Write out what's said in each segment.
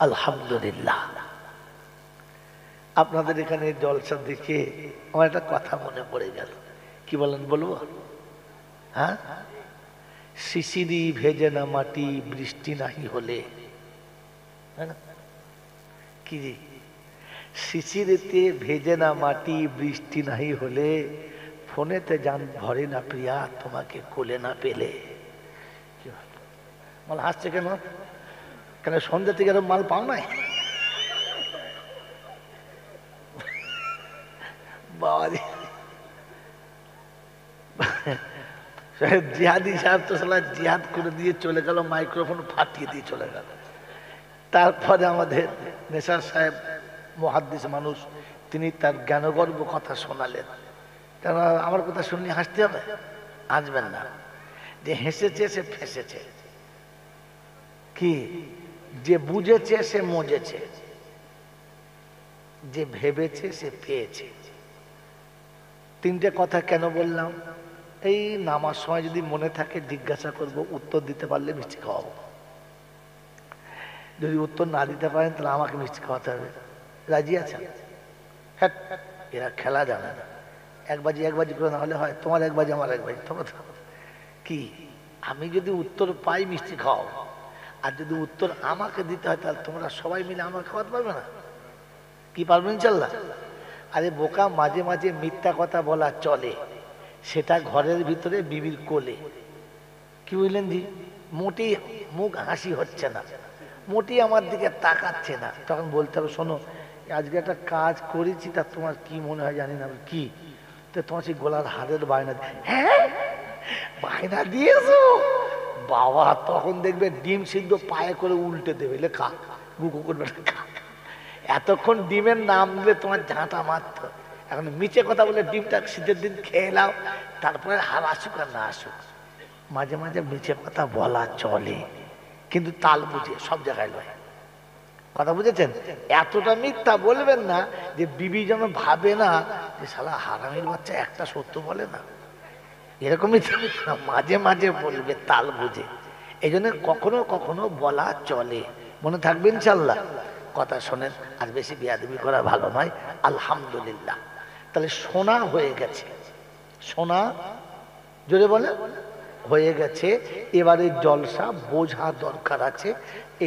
আলহামদুলিল্লাহ। আপনাদের এখানে জলসা দেখে আমার একটা কথা মনে পড়ে গেল। কি বলেন, বলবো? হ্যাঁ, শিশিরি ভেজে না মাটি বৃষ্টি নাহি হলে, কি শিশিরেতে ভেজে না মাটি বৃষ্টি নাহি হলে, ফোনেতে যান ভরে না প্রিয়া তোমাকে কোলে না পেলে। মাল হাসছে কেন? কেন সন্ধ্যা থেকে এরকম মাল পাও নাই? বাবাজি, জিহাদি সাহেব তো সালা জিহাদ করে দিয়ে চলে গেল, মাইক্রোফোন ফাটিয়ে দিয়ে চলে গেল। তারপরে আমাদের নেশার সাহেব মুহাদ্দিস মানুষ, তিনি তার জ্ঞানগর্ব কথা শোনালেন। কেন আমার কথা শুনলে হাসতে হবে? হাসবেন না। যে হেসেছে সে ফেসেছে, কি যে বুঝেছে সে মজেছে, যে ভেবেছে সে পেয়েছে। তিনটে কথা কেন বললাম? এই নামার সময় যদি মনে থাকে জিজ্ঞাসা করব, উত্তর দিতে পারলে মিষ্টি খাওয়াবো। যদি উত্তর না দিতে পারেন তাহলে আমাকে মিষ্টি খাওয়াতে হবে। রাজি আছেন? হ্যাঁ, এরা খেলা জানে না। এক বাজি করে না হলে হয়? তোমার এক বাজি আমার এক বাজি, তোমার কি? আমি যদি উত্তর পাই মিষ্টি খাওয়াবো, আর যদি উত্তর আমাকে দিতে হয় তাহলে তোমরা সবাই মিলে আমাকে খাওয়াতে পারবে না? কি পারবেন ইনশাল্লাহ? আরে বোকা, মাঝে মাঝে মিথ্যা কথা বলা চলে, সেটা ঘরের ভিতরে বিবির কোলে। কি বুঝলেন জি? মোটেই মুখ হাসি হচ্ছে না, মোটেই আমার দিকে তাকাচ্ছে না, তখন বলতে হবে শোনো আজকে একটা কাজ করেছি, তা তোমার কি মনে হয় জানি না। কি? তো তোমার সেই গোলার হারের বায়না। হ্যাঁ, বায়না দিয়েছো বাবা? তখন দেখবে ডিম সিদ্ধ পায়ে করে উল্টে দেবে, লেখা গুকু করবে খা। এতক্ষণ ডিমের নাম দিলে তোমার ঝাঁটা মারত। এখন মিছে কথা বলে ডিমটা শীতের দিন খেয়ে নাও, তারপরে হার আসুক আর না আসুক। মাঝে মাঝে মিছে কথা বলা চলে, কিন্তু তাল বুঝে, সব জায়গায় নয়। কথা বুঝেছেন? এতটা মিথ্যা বলবেন না যে বিবি যেন ভাবে না যে শালা হারামির বাচ্চা একটা সত্য বলে না। এরকমই মাঝে মাঝে বলবে, তাল বুঝে। এই জন্য কখনো কখনো বলা চলে। মনে থাকবে ইনশাল্লাহ। কথা শোনেন, আর বেশি বেয়াদবি করা ভালো নয়। আলহামদুলিল্লাহ। তাহলে শোনা হয়ে গেছে, শোনা জোরে বলে হয়ে গেছে। এবারে জলসা বোঝা দরকার আছে।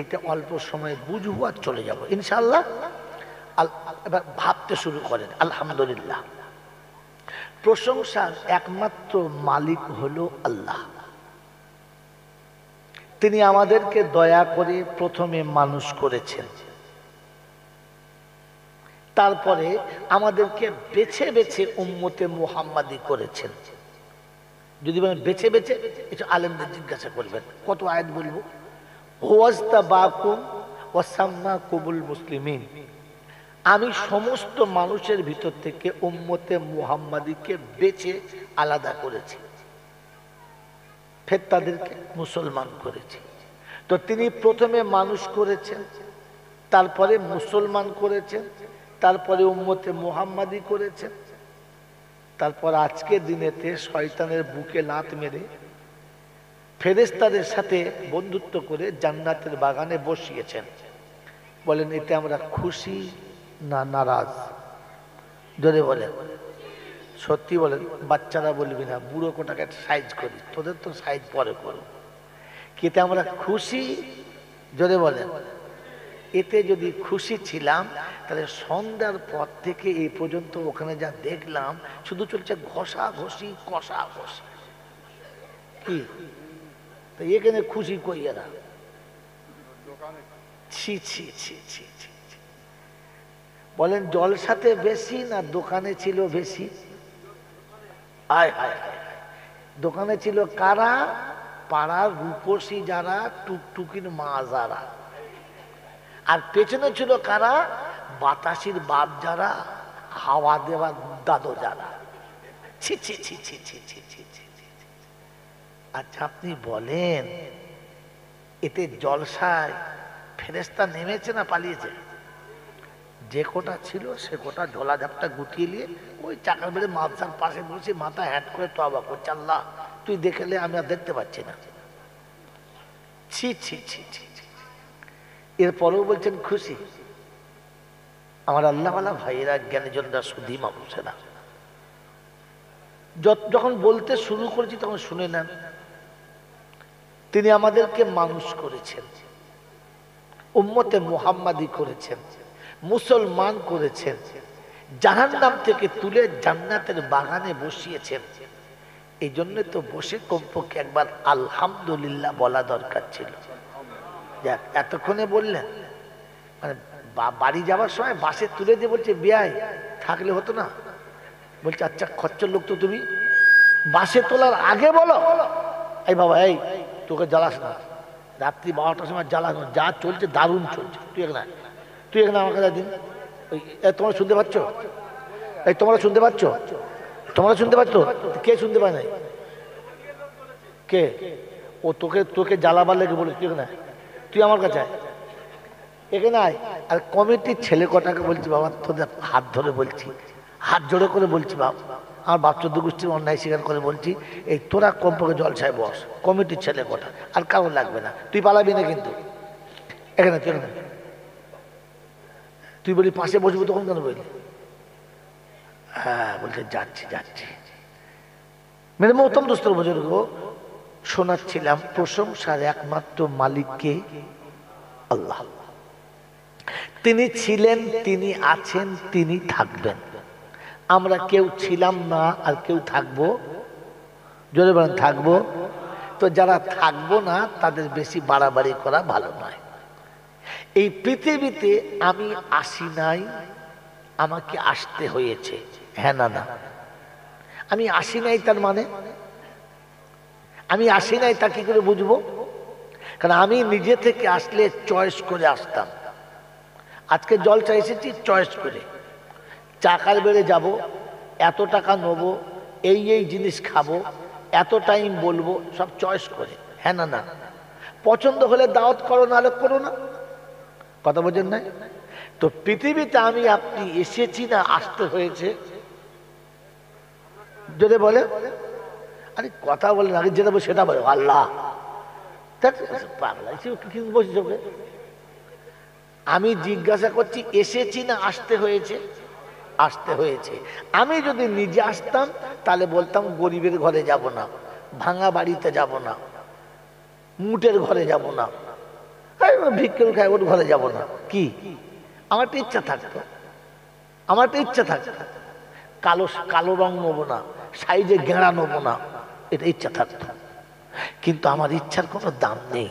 এটা অল্প সময় বুঝবো আর চলে যাবো ইনশাল্লাহ। এবার ভাবতে শুরু করেন। আলহামদুলিল্লাহ। প্রশংসার একমাত্র মালিক হলো আল্লাহ। তিনি আমাদেরকে দয়া করে প্রথমে মানুষ করেছেন, তারপরে আমাদেরকে বেছে বেছে উম্মতে মুহাম্মাদি করেছেন। যদি বলেন বেছে বেছে, একটু আলেমদের জিজ্ঞাসা করবেন। কত আয়াত বলবো? হুয়াজতাবাকুম ওয়া সাম্মাকুমুল মুসলিমিন। আমি সমস্ত মানুষের ভিতর থেকে উম্মতে মুহাম্মাদিকে বেছে আলাদা করেছি, ফের তাদেরকে মুসলমান করেছি। তো তিনি প্রথমে মানুষ করেছেন, তারপরে মুসলমান করেছেন, তারপরে উম্মতে মুহাম্মাদি করেছেন, তারপর আজকের দিনেতে শয়তানের বুকে লাত মেরে ফেরেশতাদের সাথে বন্ধুত্ব করে জান্নাতের বাগানে বসিয়েছেন। বলেন এতে আমরা খুশি না নারাজ? জোরে বলেন, সত্যি বলেন। বাচ্চারা বলবি না, বুড়ো কোটাকে সাইজ করি, তোদের তো সাইজ পরে করো। এতে আমরা খুশি? জোরে বলেন। এতে যদি খুশি ছিলাম তাহলে সন্ধ্যার পর থেকে এই পর্যন্ত ওখানে যা দেখলাম শুধু চলছে ঘষা ঘষি কষা ঘষি। কি তো এখানে খুশি কই এরা? ছি ছি ছি ছি ছি। বলেন জলসাতে বেশি না দোকানে ছিল বেশি? আয় হায় হায়, দোকানে ছিল কারা? পাড়ার রূপসী যারা, টুকটুকির মা যারা। আর পেছনে ছিল কারা? বাতাসির বাপ যারা, হাওয়া দেওয়ার দাদু যারা। ছি ছি ছি ছি ছি ছি ছি ছি। আচ্ছা আপনি বলেন এতে জলসায় ফেরেশতা নেমেছে না পালিয়েছে? যে কোটা ছিল সে কোটা ঝোলা ঝাপটা গুটিয়ে নিয়ে ওই চাকার বেড়ে মাথার পাশে বসে মাথা হ্যাট করে তওবা করছে, আল্লাহ তুই দেখলে আমি আর দেখতে পাচ্ছি না। ছি ছি ছি ছি। এরপরেও বলছেন খুশি। আমার আল্লাহওয়ালা ভাইয়েরা, জ্ঞানীজনরা, সুধী মানুষেরা, যখন বলতে শুরু করেছি তখন শুনে নেন। তিনি আমাদেরকে মানুষ করেছেন, উম্মতে মুহাম্মাদি করেছেন, মুসলমান করেছেন, জাহান্নাম থেকে তুলে জান্নাতের বাগানে বসিয়েছেন। এই জন্য তো বসে কমপক্ষে একবার আলহামদুলিল্লাহ বলা দরকার ছিল। যাক, এতক্ষণে বললেন, মানে বাড়ি যাওয়ার সময় বাসে তুলে দিয়ে বলছে বিয়াই থাকলে হতো না। বলছে আচ্ছা খচ্চর লোক তো তুমি, বাসে তোলার আগে বলো এই বাবা এই তোকে জ্বালাস না, রাত্রি 12টার সময় জ্বালাস না, যা চলছে দারুণ চলছে, তুই এখানে আমার কাছে দিন। ওই তোমরা শুনতে পাচ্ছ? এই তোমরা শুনতে পাচ্ছ? কে শুনতে পায় নাই? কে? ও তোকে জ্বালাবার লেগে বলে তুই আমার কাছে এখানে আয়। আর কমিটির ছেলে কটাকে বলছি বাবা তোদের হাত ধরে বলছি, হাত জোড়ো করে বলছি, বাবা আমার বাপ 14 গোষ্ঠীর অন্যায় স্বীকার করে বলছি, এই তোরা কমপক্ষে জলসায় বস, কমিটির ছেলে কটা, আর কারণ লাগবে না, তুই পালাবি না কিন্তু এখানে তুই বলি পাশে বসবো, তখন কেন বললি? হ্যাঁ বলছে যাচ্ছি। মেরে মহতম দোস্তর বুজুর্গ, শোনাচ্ছিলাম প্রশংসার একমাত্র মালিককে আল্লাহ। তিনি ছিলেন, তিনি আছেন, তিনি থাকবেন। আমরা কেউ ছিলাম না আর কেউ থাকবো, জোরে বলেন থাকবো। তো যারা থাকবো না তাদের বেশি বাড়াবাড়ি করা ভালো নয়। এই পৃথিবীতে আমি আসি নাই, আমাকে আসতে হয়েছে। হ্যাঁ না, আমি আসি নাই তার মানে, আমি আসি নাই তা কি করে বুঝবো? কারণ আমি নিজে থেকে আসলে চয়েস করে আসতাম। আজকে জলসা এসেছি চয়েস করে, চাকার বেড়ে যাব, এত টাকা নেবো, এই জিনিস খাবো, এত টাইম বলবো, সব চয়েস করে। হ্যাঁ না, পছন্দ হলে দাওয়াত করো, নাহলে করো না। কথা বোঝেন নাই? তো পৃথিবীতে আমি আপনি এসেছি না আসতে হয়েছে? যদি বলে আরে কথা বলেন, আগে যেটা বলে সেটা বলে আল্লাহ পাগলা বসে। আমি জিজ্ঞাসা করছি এসেছি না আসতে হয়েছে? আসতে হয়েছে। আমি যদি নিজে আসতাম তাহলে বলতাম গরিবের ঘরে যাব না, ভাঙা বাড়িতে যাব না, মুটের ঘরে যাব না, ভিক্ষুক খায় ওর ঘরে যাব না। কি আমার একটা ইচ্ছা থাকতো, কালো রং নেবো না, সাইজে গেঁড়া নেবো না, এটা ইচ্ছা থাকতো। কিন্তু আমার ইচ্ছার কোনো দাম নেই,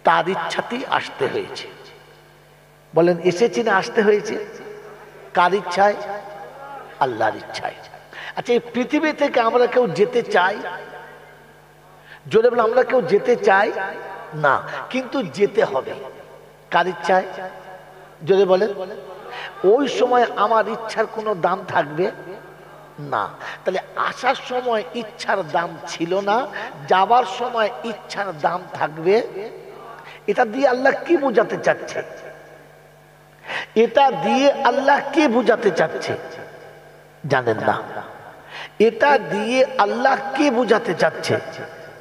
তার ইচ্ছাতেই আসতে হয়েছে। বলেন এসেছি না আসতে হয়েছে? কার ইচ্ছায়? আল্লাহর ইচ্ছায়। আচ্ছা, এই পৃথিবী থেকে আমরা কেউ যেতে চাই? জোরে বলে আমরা কেউ যেতে চাই না, কিন্তু যেতে হবে। কার ইচ্ছায়? জোরে বলেন। ওই সময় আমার ইচ্ছার কোনো দাম থাকবে না। তাহলে আসার সময় ইচ্ছার দাম ছিল না, যাবার সময় ইচ্ছার দাম থাকবে। এটা দিয়ে আল্লাহ কি বোঝাতে চাচ্ছে? এটা দিয়ে আল্লাহ কি বোঝাতে চাচ্ছে জানেন না? এটা দিয়ে আল্লাহ কি বোঝাতে চাচ্ছে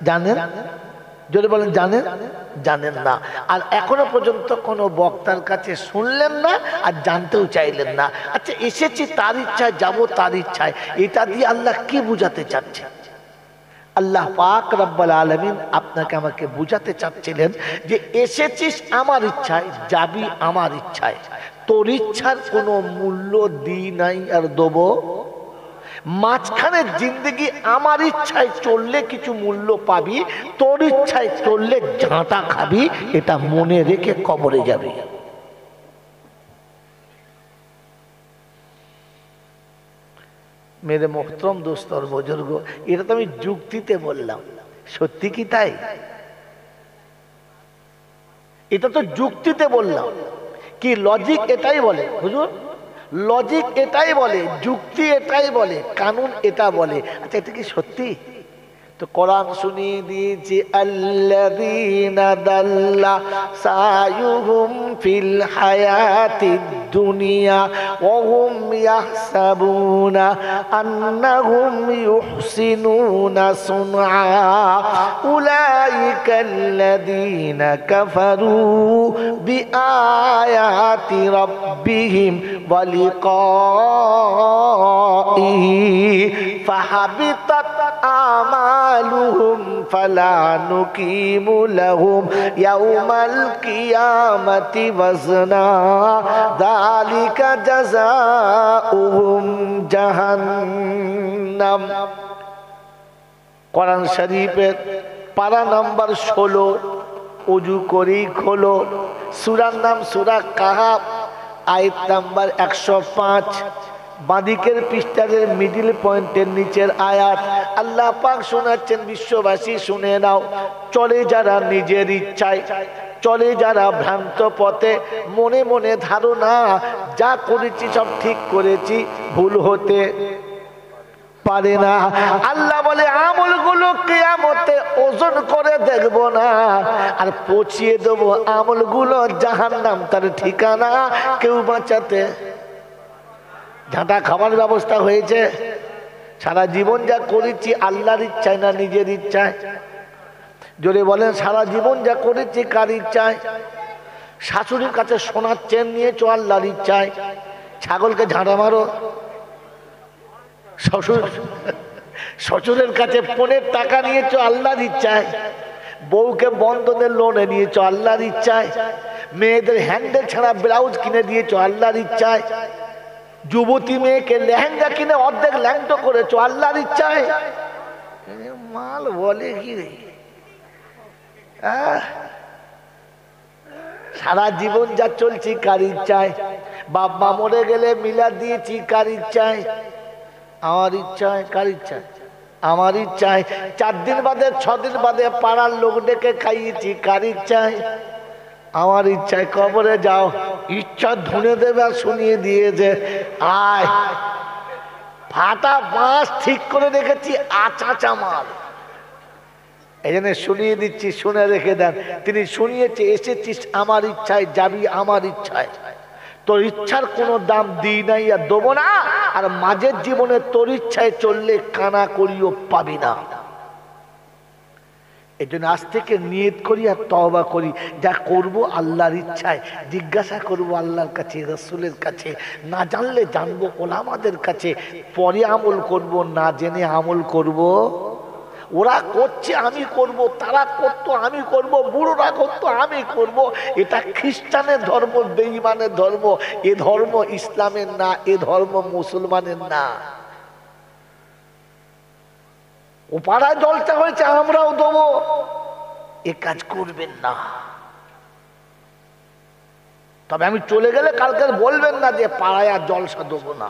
জানেন? যদি বলেন জানেন? জানেন না। আর এখনো পর্যন্ত কোনো বক্তার কাছে শুনলেন না আর জানতেও চাইলেন না। আচ্ছা, এসেছি তার ইচ্ছায়, যাব তার ইচ্ছায়, এটা দিয়ে আল্লাহ কি বোঝাতে চাচ্ছে? আল্লাহ পাক রব্বুল আলামিন আপনাকে আমাকে বুঝাতে চাচ্ছিলেন যে এসেছিস আমার ইচ্ছায়, যাবি আমার ইচ্ছায়। তোর ইচ্ছার কোনো মূল্য দিই নাই আর দেবো। মাঝখানে জিন্দেগি আমার ইচ্ছায় চললে কিছু মূল্য পাবি, তোর ইচ্ছায় চললে ঝাঁটা খাবি। এটা মনে রেখে কবরে যাবে। মেরে মোহতরম দোস্ত और বুজুর্গ, এটা তো আমি যুক্তিতে বললাম, সত্যি কি তাই? এটা তো যুক্তিতে বললাম। কি লজিক এটাই বলে হুজুর, লজিক এটাই বলে, যুক্তি এটাই বলে, কানুন এটা বলে। আচ্ছা, এটা কি সত্যি? তো কোরআন শুনিয়ে দিয়েছে আল্লাযীনা দাল্লা সায়ুহুম ফিল হায়াতিদ দুনিয়া ওয়া হুম ইয়াহসাবুনা আন্নাহুম ইউহসিনুনা সুনআ উলাইকাল্লাযীনা কাফারু বিআয়াতি রাব্বিহিম ওয়া লিকাইহি ফাহাবিতাত আমালুহুম ফালা নুকিমু লাহুম ইয়াউমাল কিয়ামাতি ওয়াজনা যালিকা জাযাউহুম জাহান্নাম। কোরআন শরীফের পারা নাম্বার 16, ওযু করেই খোলো। সূরার নাম সূরা কাহাফ, আয়াত নাম্বার 105। বাঁদিকের পৃষ্ঠার মিডিল পয়েন্টের নিচের আয়াত আল্লাহ পাক শোনাচ্ছেন, বিশ্ববাসী শুনে নাও। চলে যারা নিজের ইচ্ছায়, চলে যারা ভ্রান্ত পথে, মনে মনে ধারণা যা করেছি সব ঠিক করেছি, ভুল হতে পারে না। আল্লাহ বলে আমলগুলো কিয়ামতে ওজন করে দেখব না, আর পচিয়ে দেবো আমলগুলো জাহান্নাম তার ঠিকানা। কেউ বাঁচাতে ঝাঁটা খাবার ব্যবস্থা হয়েছে। সারা জীবন যা করেছি আল্লাহর ইচ্ছায় না নিজের ইচ্ছায়? জোরে বলেন, সারা জীবন যা করেছি কার ইচ্ছায়? শাশুড়ির কাছে সোনার চেন নিয়েছো আল্লাহর ইচ্ছায়, ছাগলকে ঝাঁটা মারো। শ্বশুরের কাছে ফোনের টাকা নিয়েছো আল্লাহর ইচ্ছায়, বউকে বন্ধনের লোনে নিয়েছো আল্লাহর ইচ্ছায়, মেয়েদের হ্যান্ডেল ছাড়া ব্লাউজ কিনে দিয়েছো আল্লাহর ইচ্ছায়, যুবতী মেয়েকে লেহেঙ্গা কিনে অর্ধেক ল্যাংটো করেছো আল্লাহর ইচ্ছায়। মাল বলে কি রে? সারা জীবন যা চলছি কার ইচ্ছায়? বাপ মা মরে গেলে মিলাদ দিয়েছি কার ইচ্ছায়? আমার ইচ্ছায়। কার ইচ্ছায়? আমার ইচ্ছায়। 4 দিন বাদে 6 দিন বাদে পাড়ার লোক ডেকে খাইয়েছি কার ইচ্ছায়? আমার ইচ্ছায়। কবরে যাও, ইচ্ছা ধুনে দেবে আর শুনিয়ে দিয়েছে আয়। ফাটা বাঁশ ঠিক করে রেখেছি আচাচা মাল, এই জন্য শুনিয়ে দিচ্ছি, শুনে রেখে দেন। তিনি শুনিয়েছে, এসেছিস আমার ইচ্ছায়, যাবি আমার ইচ্ছায়। তোর ইচ্ছার কোনো দাম দিই নাই আর দেবো না, আর মাঝের জীবনে তোর ইচ্ছায় চললে কানা করিও পাবি না। এই জন্য আজ থেকে নিয়ত করি আর তওবা করি, যা করব আল্লাহর ইচ্ছায়, জিজ্ঞাসা করব আল্লাহর কাছে, রাসূলের কাছে, না জানলে জানবো ওলামাদের কাছে, পরে আমল করব, না জেনে আমল করব। ওরা করছে আমি করব, তারা করতো আমি করব, বুড়োরা করতো আমি করব। এটা খ্রিস্টানের ধর্ম, বেঈমানের ধর্ম। এ ধর্ম ইসলামের না, এ ধর্ম মুসলমানের না। ও পাড়ায় জলসা হয়েছে আমরাও দেবো, এ কাজ করবেন না। তবে আমি চলে গেলে কালকে বলবেন না যে পাড়ায় আর জলসা দেবো না।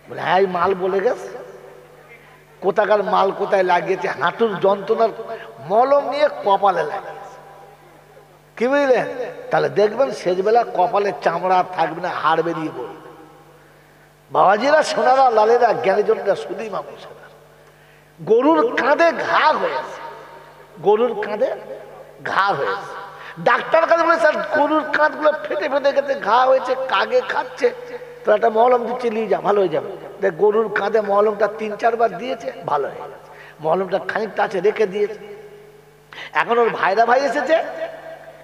বলে হ্যাঁ মাল বলে গেছে, কোথাকার মাল কোথায় লাগিয়েছে, হাঁটুর যন্ত্রণার মলম নিয়ে কপালে লাগিয়েছে। কি বুঝলেন? তাহলে দেখবেন শেষবেলা কপালে চামড়া থাকবে না, হাড় বেরিয়ে পড়বে। বাবাজিরা, সোনারা, লালেরা, জ্ঞানীজনরা, সুধী মানুষেরা, গরুর কাঁধে ঘা হয়েছে, গরুর কাঁধে ঘা হয়েছে। ডাক্তার কাছে বলে স্যার গরুর কাঁধগুলো ফেটে ফেটে গেছে, ঘা হয়েছে, কাগে খাচ্ছে, তো একটা মলম দিচ্ছে, নিয়ে যা, ভালো হয়ে যাবে। দেখ গরুর কাঁধে মলমটা 3-4 বার দিয়েছে, ভালো হয়ে গেছে। মলমটা খানিকটা আছে, রেখে দিয়েছে। এখন ওর ভাইরা ভাই এসেছে,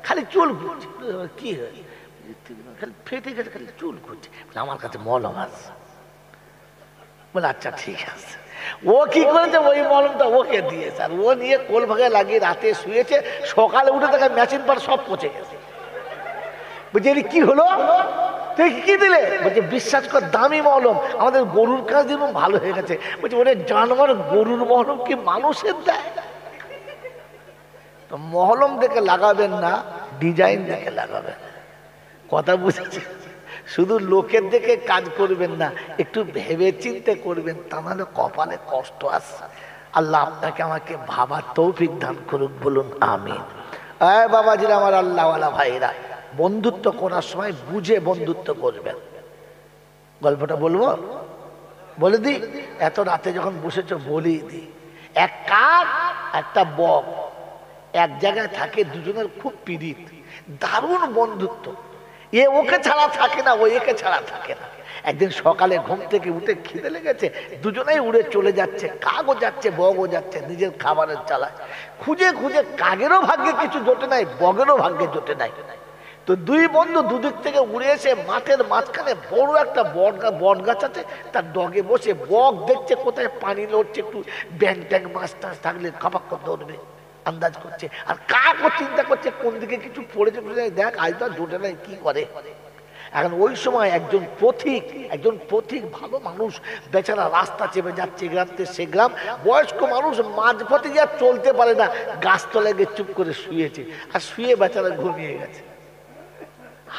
খালি চুল ঘুরছে। কি হয়? খালি ফেটে গেছে, খালি চুল ঘুরছে। আমার কাছে মলম আছে। বলে আচ্ছা ঠিক আছে। ও কি করেছে, ওই মলমটা ওকে দিয়েছে, আর ও নিয়ে কোল ভাগে লাগিয়ে রাতে শুয়েছে। সকালে উঠে দেখা মেশিন পার সব পচে গেছে। বলছে কি হলো, তুই কি দিলে? বলছে বিশ্বাস কর দামি মলম, আমাদের গরুর কাজ দিয়ে ভালো হয়ে গেছে। বলছে ওরে জানোয়ার, গরুর মলম কি মানুষের দেয়? তো মলম দেখে লাগাবেন না, ডিজাইন দেখে লাগাবেন। কথা বুঝেছে? শুধু লোকের দেখে কাজ করবেন না, একটু ভেবে চিন্তে করবেন, তা নাহলে কপালে কষ্ট আসছে। আল্লাহ আপনাকে আমাকে ভাবার তৌফিক দান করুক, বলুন আমিন। এই বাবাজিরা, আমার আল্লাহওয়ালা ভাইরা, বন্ধুত্ব করার সময় বুঝে বন্ধুত্ব করবেন। গল্পটা বলবো, বলে দিই। এত রাতে যখন বসেছো বলি দিই। এক কাক একটা বক এক জায়গায় থাকে, দুজনের খুব পীড়িত, দারুণ বন্ধুত্ব, এ ওকে ছাড়া থাকে না, ও একে ছাড়া থাকে না। একদিন সকালে ঘুম থেকে উঠে খিদে লেগেছে, দুজনেই উড়ে চলে যাচ্ছে, কাকও যাচ্ছে বগও যাচ্ছে নিজের খাবারের চালায়। খুঁজে খুঁজে কাকেরও ভাগ্যে কিছু জোটে নাই, বগেরও ভাগ্যে জোটে নাই। তো দুই বন্ধু দুদিক থেকে উড়ে এসে মাঠের মাঝখানে বড় একটা বট গাছ আছে, তার ডগে বসে বক দেখছে কোথায় পানি লড়ছে, একটু ব্যাং ট্যাং মাছ টাছ থাকলে খপাক করে ধরবে আন্দাজ করছে। আর কাকও চিন্তা করছে কোন দিকে কিছু পড়েছে, দেখ আজ তো জোটে নাই, কি করে। এখন ওই সময় একজন পথিক ভালো মানুষ বেচারা রাস্তা চেপে যাচ্ছে গ্রাম থেকে সে গ্রাম, বয়স্ক মানুষ মাঝপথে যা চলতে পারে না, গাছতলায় গিয়ে চুপ করে শুয়েছে, আর শুয়ে বেচারা ঘুমিয়ে গেছে,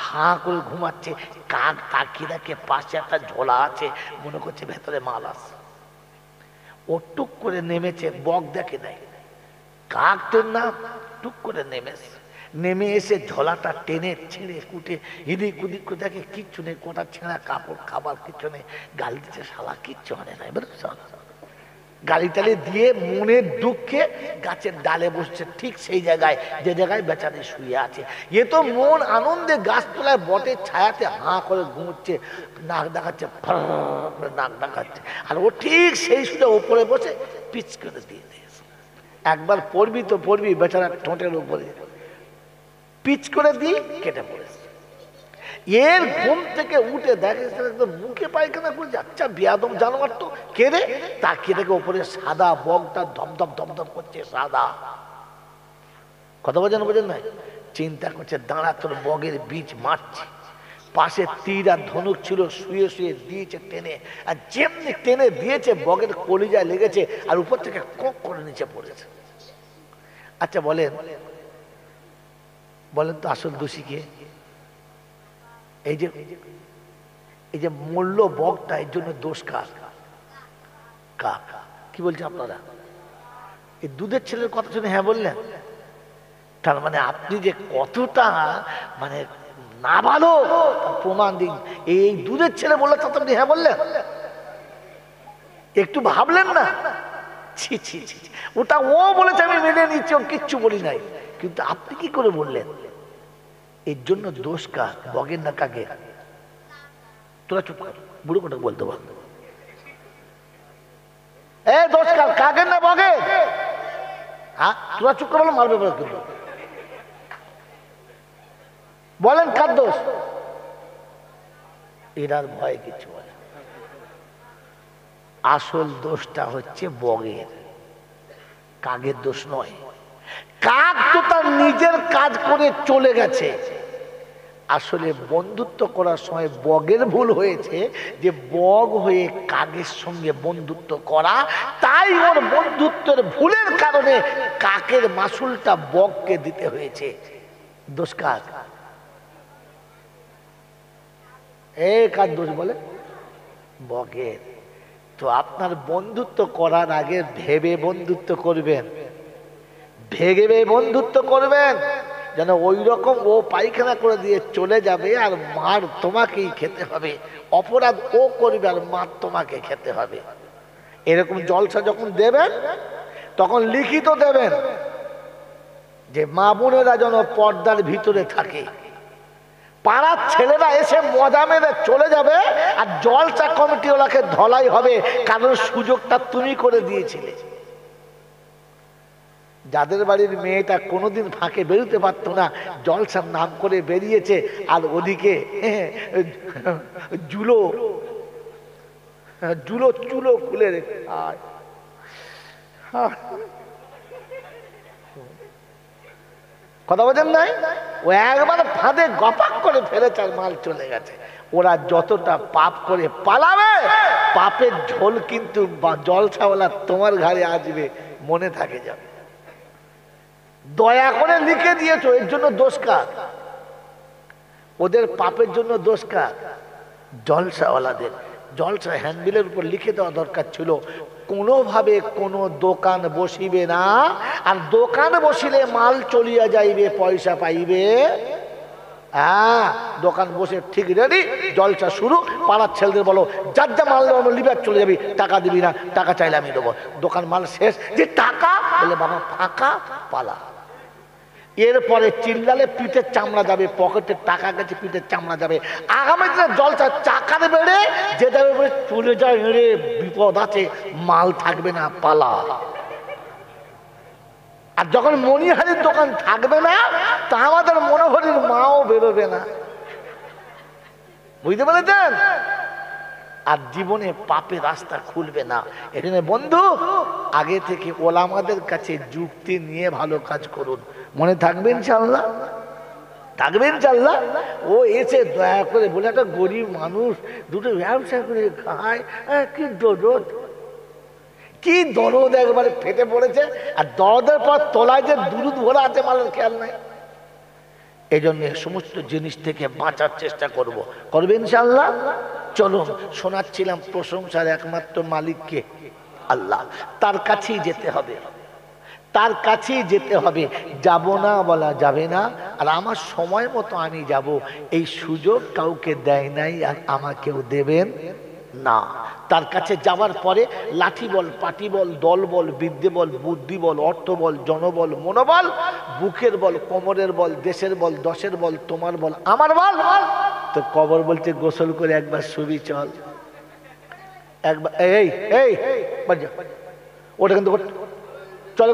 হাঁ করে ঘুমাচ্ছে। কাক তাকিয়ে দেখে পাশে একটা ঝোলা আছে, মনে করছে ভেতরে মাল আছে। ও টুক করে নেমেছে, বক দেখে নাই, কাক তো না, টুক করে নেমে এসে ঝোলাটা টেনে ছিঁড়ে কুটে হিদিক উদিক করে দেখে কিচ্ছু নেই, কোটা ছেঁড়া কাপড়, খাবার কিচ্ছু নেই। গালি দিচ্ছে, শালা কিচ্ছু আনে নাই, গালি টালি দিয়ে মনের দুঃখে গাছের ডালে বসছে, ঠিক সেই জায়গায় যে জায়গায় বেচারি শুয়ে আছে। এ তো মন আনন্দে গাছতলায় বটের ছায়াতে হাঁ করে ঘুমোচ্ছে, নাক ডাকাচ্ছে, নাক ডাকাচ্ছে, আর ও ঠিক সেই সুযোগ উপরে বসে পিচ করে দিয়ে দিয়েছে। একবার পড়বি তো পড়বি, বেচারা ঠোঁটের উপরে পিচ করে দিয়ে কেটে পড়েছে। এর ঘুম থেকে উঠে দেখে মুখে পায়খানা করে, আচ্ছা বিয়াদম জানোয়ার তো কে রে, তাকিয়ে দেখে ওপরে সাদা বকটা ধমধম ধমধম করছে, সাদা। কথা বোঝেন না? চিন্তা করছে, দাঁড়া তোর বগের বীজ মারছে। পাশে তীর আর ধনুক ছিল, শুয়ে শুয়ে দিয়েছে টেনে, আর যেমনি টেনে দিয়েছে বগের কলিজায় লেগেছে, আর উপর থেকে কক করে নিচে পড়েছে। আচ্ছা বলেন তো আসল দোষী কে? এই যে মূল্য বকটা, এর জন্য দোষ কার? কি বলছে আপনারা? এই দুধের ছেলের কথা শুনে হ্যাঁ বললেন? তার মানে আপনি যে কতটা মানে না ভালো প্রমাণ দিন। এই দুধের ছেলে বললে তো আপনি হ্যাঁ বললেন? একটু ভাবলেন না? ছি ছি ছি, ওটা ও বলেছে, আমি মেনে নিচ্ছি, ও কিচ্ছু বলি নাই, কিন্তু আপনি কি করে বললেন? এর জন্য দোষ কার, বগের না কাকের? তোরা চুপ কর, বুড়ো কোটা বলতে বল, এ দোষ কার, কাকের না বগের? হ্যাঁ, তোরা চুপ করে বলো, মারবে কিন্তু বলেন কার দোষ? এরার ভয় কিছু বলে। আসল দোষটা হচ্ছে বগের, কাকের দোষ নয়। কাক তো তার নিজের কাজ করে চলে গেছে। আসলে বন্ধুত্ব করার সময় বগের ভুল হয়েছে, যে বগ হয়ে কাকের সঙ্গে বন্ধুত্ব করা, তাই ওর বন্ধুত্বের ভুলের কারণে কাকের মাসুলটা বগকে দিতে হয়েছে। দোষ কার? কার দোষ বলে? বগের। তো আপনার বন্ধুত্ব করার আগে ভেবে বন্ধুত্ব করবেন, ভেবে বন্ধুত্ব করবেন, যেন ওই রকম ও পায়খানা করে দিয়ে চলে যাবে আর মার তোমাকেই খেতে হবে, অপরাধ ও করবে আর মার তোমাকে খেতে হবে। এরকম জলসা যখন দেবেন তখন লিখিত দেবেন যে মা বোনেরা যেন পর্দার ভিতরে থাকে। পাড়ার ছেলেরা এসে মজা মেরে চলে যাবে, আর জলসা কমিটিওয়ালাকে ধলাই হবে, কারণ সুযোগটা তুমি করে দিয়েছিলে। যাদের বাড়ির মেয়েটা কোনোদিন ফাঁকে বেরোতে পারতো না, জলসার নাম করে বেরিয়েছে, আর ওদিকে জুলো চুলো খুলে রেখে কথা বলেন নাই, ও একবার ফাঁদে গপাক করে ফেলেছে আর মাল চলে গেছে। ওরা যতটা পাপ করে পালাবে, পাপের ঝোল কিন্তু জলসাওয়ালা তোমার ঘাড়ে আসবে, মনে থাকে যাবে। দয়া করে লিখে দিয়েছো, এর জন্য দোষ কার? ওদের পাপের জন্য দোষ কার? জলসাওয়ালাদের। জলসা হ্যান্ডবিলের উপর লিখে দেওয়া দরকার ছিল, কোনোভাবে কোনো দোকান বসিবে না, আর দোকান বসিলে মাল চলিয়া যাইবে, পয়সা পাইবে। হ্যাঁ, দোকান বসে ঠিক রেডি, জলসা শুরু। পাড়ার ছেলেদের বলো, যার যা মাল দেবো লিবার চলে যাবি, টাকা দিবি না, টাকা চাইলে আমি দেবো। দোকান মাল শেষ, যে টাকা বলে বাবা ফাঁকা, পালা। এরপরে চিল্লালে পিঠের চামড়া যাবে, পকেটের টাকা গেছে পিঠের চামড়া যাবে। আগামী দিনে জলসা চাকার বেড়ে যে যাবে চলে যায়, রে বিপদ আছে, মাল থাকবে না, পালা। আর যখন মণিহারির দোকান থাকবে না, তা আমাদের মনোহরির মাও বেরোবে না। বুঝতে পেরেছেন? আর জীবনে পাপের রাস্তা খুলবে না। এখানে বন্ধু, আগে থেকে ওলামাদের কাছে যুক্তি নিয়ে ভালো কাজ করুন। মনে থাকবে ইনশাআল্লাহ, থাকবে ইনশাআল্লাহ। ও এসে দয়া করে বলে, একটা গরিব মানুষ দুটো ব্যবসা করে খায়, কি দরদ, কি দরদ, একবারে ফেটে পড়েছে। আর দরদের পর তোলায় যে দুরুদ ভরা আছে, মালের খেয়াল নাই। এই জন্য সমস্ত জিনিস থেকে বাঁচার চেষ্টা করব, করবে ইনশাআল্লাহ। চলুন, শোনাচ্ছিলাম প্রশংসার একমাত্র মালিককে, আল্লাহ। তার কাছেই যেতে হবে, তার কাছেই যেতে হবে। যাব না বলা যাবে না। আর আমার সময় মতো আমি যাব, এই সুযোগ কাউকে দেয় নাই, আর আমাকেও দেবেন না। তার কাছে যাওয়ার পরে লাঠি বল, পাটি বল, দল বল, বিদ্যে বল, বুদ্ধি বল, অর্থ বল, জনবল, মনোবল, বুকের বল, কোমরের বল, দেশের বল, দশের বল, তোমার বল, আমার বল। তো কবর বলছে, গোসল করে একবার শুবি চল, একবার। এই এই ওটা কিন্তু চলো,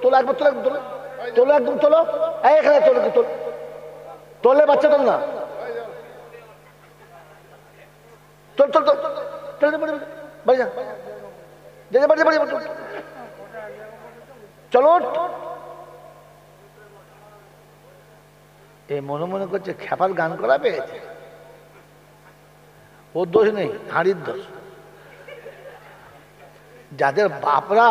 তোলো একবার, তোলো একদম, তোলো একদম, তোলো এখানে, তোলো তোলে, বাচ্চা তোল না, তোল তোল তোল, বাড়ি যা, চলো। এ মনে মনে করছে খ্যাপার গান করা পেয়েছে, ওর দোষ নেই, হাঁড়ির দোষ। যাদের বাপরা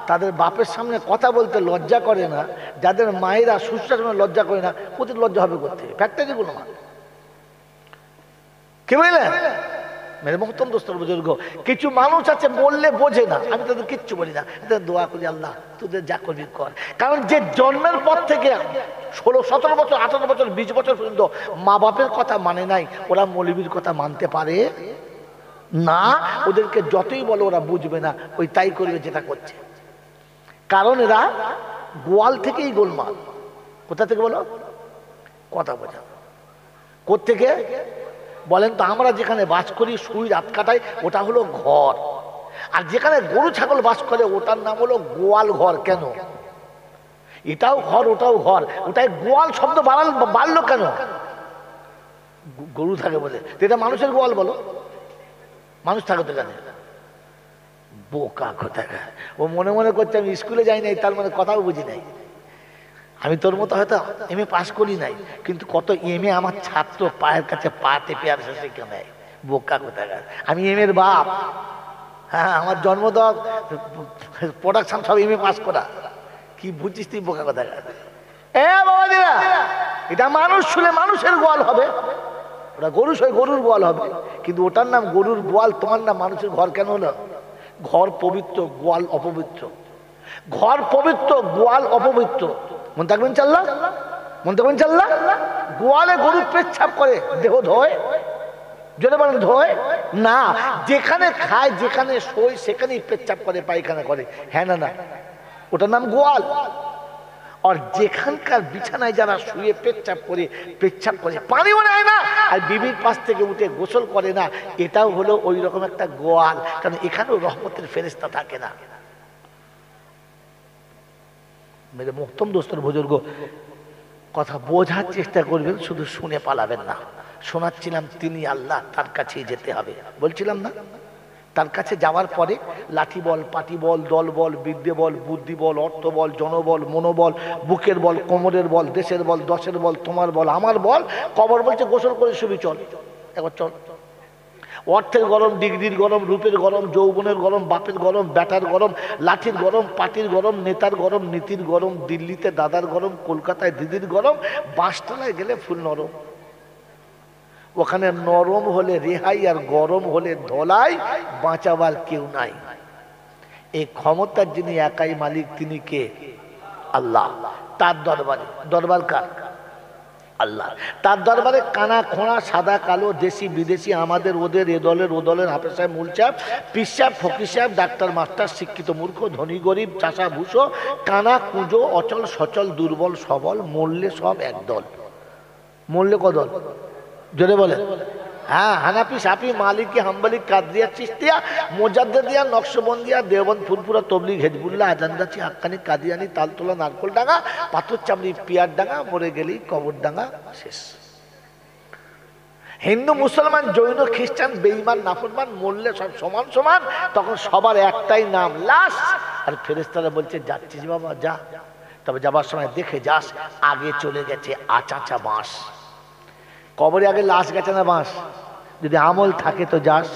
তাদের বাপের সামনে কথা বলতে লজ্জা করে না, যাদের মায়েরা শ্বশুরের সামনে লজ্জা করে না, ওদের লজ্জা হবে করতে ফ্যাক্টরি গুলো মা। কি বুঝলেন মেরে মোহতম দোস্তর বুজুর্গ? কিছু মানুষ আছে বললে বোঝে না, আমি তাদের কিচ্ছু বলি না, দোয়া করি আল্লাহ তোদের যা করবি কর। কারণ যে জন্মের পর থেকে 16, 17 বছর, 18 বছর, 20 বছর পর্যন্ত মা বাপের কথা মানে নাই, ওরা মৌলবীর কথা মানতে পারে না। ওদেরকে যতই বলো ওরা বুঝবে না, ওই তাই করবে যেটা করছে। কারণ এরা গোয়াল থেকেই গোলমাল। কোথা থেকে বলো? কথা বোঝা কোত্থেকে বলেন তো? আমরা যেখানে বাস করি, শুই, রাত কাটাই, ওটা হলো ঘর। আর যেখানে গরু ছাগল বাস করে, ওটার নাম হলো গোয়াল ঘর। কেন? এটাও ঘর, ওটাও ঘর। ওটাই গোয়াল শব্দ বাড়লো কেন? গরু থাকে বলে। এটা মানুষের গোয়াল বলো, মানুষ থাকে তো জানে। বোকা কোথায়! ও মনে মনে করছে আমি স্কুলে যাই নাই, তার মানে কথাও বুঝি নাই। আমি তোর মতো হয়তো এমএ পাস করি নাই, কিন্তু কত এমএ আমার ছাত্র পায়ের কাছে পা টেপে আর শিখে নেয়। বোকা কোথায়! আমি এমএর বাপ। হ্যাঁ, আমার জন্মদাতা প্রোডাকশন সব এমএ পাস করা। কি বুঝছিস তুই? বোকা কোথায়! এ বাবাজিরা, এটা মানুষ শুনে মানুষের গোয়াল হবে, ওটা গরু শুয়ে গরুর গোয়াল হবে। কিন্তু ওটার নাম গরুর গোয়াল, তোমার নাম মানুষের ঘর কেন হলো? ঘর পবিত্র, গোয়াল অপবিত্র। ঘর পবিত্র, গোয়াল অপবিত্র। মনে থাকবেন চাল্লা, মনে থাকবেন চাল্লা। গোয়ালে গরু পেচ্ছাপ করে, দেহ ধোয়, জোরে বলেন ধোয় না। যেখানে খায়, যেখানে শোয়, সেখানেই পেচ্ছাপ করে, পায়খানা করে। হ্যাঁ না? না, ওটার নাম গোয়াল। আর যেখানকার বিছানায় যারা শুয়ে পেচ্ছাপ করে, পানিও নেয় না, আর বিবির পাশ থেকে উঠে গোসল করে না, এটাও হলো ওই রকম একটা গোয়াল। কারণ এখানেও রহমতের ফেরেশতা থাকে না। মেরে মোহতম দোস্তর বুজুর্গ, কথা বোঝার চেষ্টা করবেন, শুধু শুনে পালাবেন না। শোনাচ্ছিলাম তিনি আল্লাহ, তার কাছেই যেতে হবে বলছিলাম না? তার কাছে যাওয়ার পরে লাঠি বল, পাটি বল, দল বল, বিদ্যে বল, বুদ্ধি বল, অর্থ বল, জনবল, মনোবল, বুকের বল, কোমরের বল, দেশের বল, দশের বল, তোমার বল, আমার বল। কবর বলছে গোসল করে শুবি চল, একবার চল। অর্থের গরম, ডিগ্রির গরম, রূপের গরম, যৌবনের গরম, বাপের গরম, ব্যাটার গরম, লাঠির গরম, পাটির গরম, নেতার গরম, নীতির গরম, দিল্লিতে দাদার গরম, কলকাতায় দিদির গরম, বাঁশতলায় গেলে ফুল নরম। ওখানে নরম হলে রেহাই, আর গরম হলে ধলাই, বাঁচাবার কেউ নাই। এই ক্ষমতার যিনি একাই মালিক, তিনি কে? আল্লাহ। তার দরবারে, দরবার কার? আল্লাহ। তার দরবারে কানা খোঁড়া সাদা কালো দেশি বিদেশি আমাদের ওদের এ দলের ও দলের হাফেজ সাহেব মূল সাহেব পীর সাহেব ফকির সাহেব ডাক্তার মাস্টার শিক্ষিত মূর্খ ধনী গরিব চাষা ভুষো কানা কুঁজো অচল সচল দুর্বল সবল মরলে সব একদল। মরলে কদল জোরে বলে? হ্যাঁ, হানাফি সাফি মালিকি হাম্বলি কাদরিয়া চিশতিয়া মোজাদ্দেদিয়া নকশবন্দিয়া দেওবন্দ ফুরফুরা তবলিগ হেজবুল্লাহ আজানদাচি হাক্কানি কাদিয়ানি তালতলা নারকোল ডাঙ্গা পাথর চামড়ি পিয়ার ডাঙ্গা মরে গেলেই কবর ডাঙ্গা শেষ। হিন্দু মুসলমান জৈন খ্রিস্টান বেঈমান নাফরমান মরলে সব সমান সমান, তখন সবার একটাই নাম লাশ। আর ফেরেশতারা বলছে যাচ্ছিস বাবা যা, তবে যাবার সময় দেখে যাস আগে চলে গেছে আচাচা বাঁশ। কবরে আগে লাশ গেছে না বাঁশ? যদি আমল থাকে তো যাস,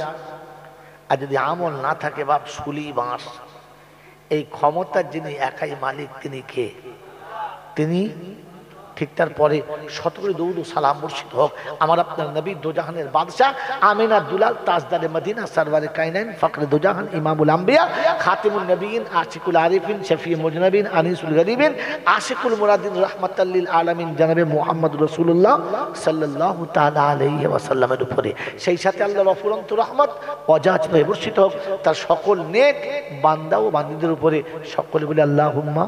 আর যদি আমল না থাকে বাপ শুলি বাঁশ। এই ক্ষমতার যিনি একাই মালিক তিনি কে? তিনি। ঠিক তারপরে শতকরি দৌড় সালাম মুর্শিদ হোক আমার আপনার নবী দোজাহানের বাদশাহ আমিনা দুলাল তাজদারে মদিনা সরওয়ারে কায়নাইন ফখরে দোজাহান ইমামুল আম্বিয়া খাতিমুন নবীন আশিকুল আরিফিন শফি মুজনবিন আনিসুল গরিবিন আশিকুল মুরাদিন রাহমাতাল লিল আলামিন জনাবে মুহাম্মদ রাসূলুল্লাহ সাল্লাল্লাহু তাআলা আলাইহি ওয়াসাল্লামের উপরে, সেই সাথে আল্লাহর অফুরন্ত রহমত অজাজ ভাবে বর্ষিত হোক তার সকল নেক বান্দা ও বান্দীদের উপরে। সকলে বলে আল্লাহুম্মা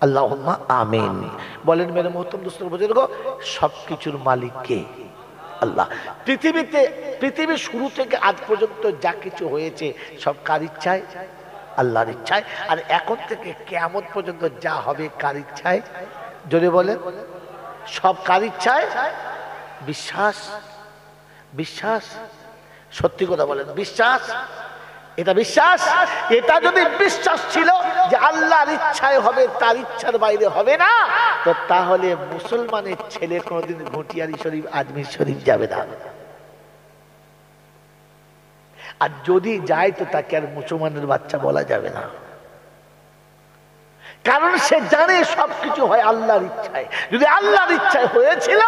আল্লাহুম্মা আমিন। বলেন মেরে মোহতরম দোস্ত বুজুর্গ, সবকিছুর মালিক কে? আল্লাহ। পৃথিবীর শুরু থেকে আজ পর্যন্ত যা কিছু হয়েছে সব কার ইচ্ছায়? আল্লাহর ইচ্ছায়। আর এখন থেকে কিয়ামত পর্যন্ত যা হবে কার ইচ্ছায়? জোরে বলেন, সব কার ইচ্ছায়? বিশ্বাস? বিশ্বাস? সত্যি কথা বলেন, বিশ্বাস? এটা বিশ্বাস? এটা যদি বিশ্বাস ছিল যে আল্লাহর ইচ্ছায় হবে, তার ইচ্ছার বাইরে হবে না, তো তাহলে মুসলমানের ছেলে কোনোদিন ঘটিয়ারি শরীফ আজমির শরীফ যাবে না। আর যদি যায় তো তাকে আর মুসলমানের বাচ্চা বলা যাবে না, কারণ সে জানে সবকিছু হয় আল্লাহর ইচ্ছায়। যদি আল্লাহর ইচ্ছায় হয়েছিল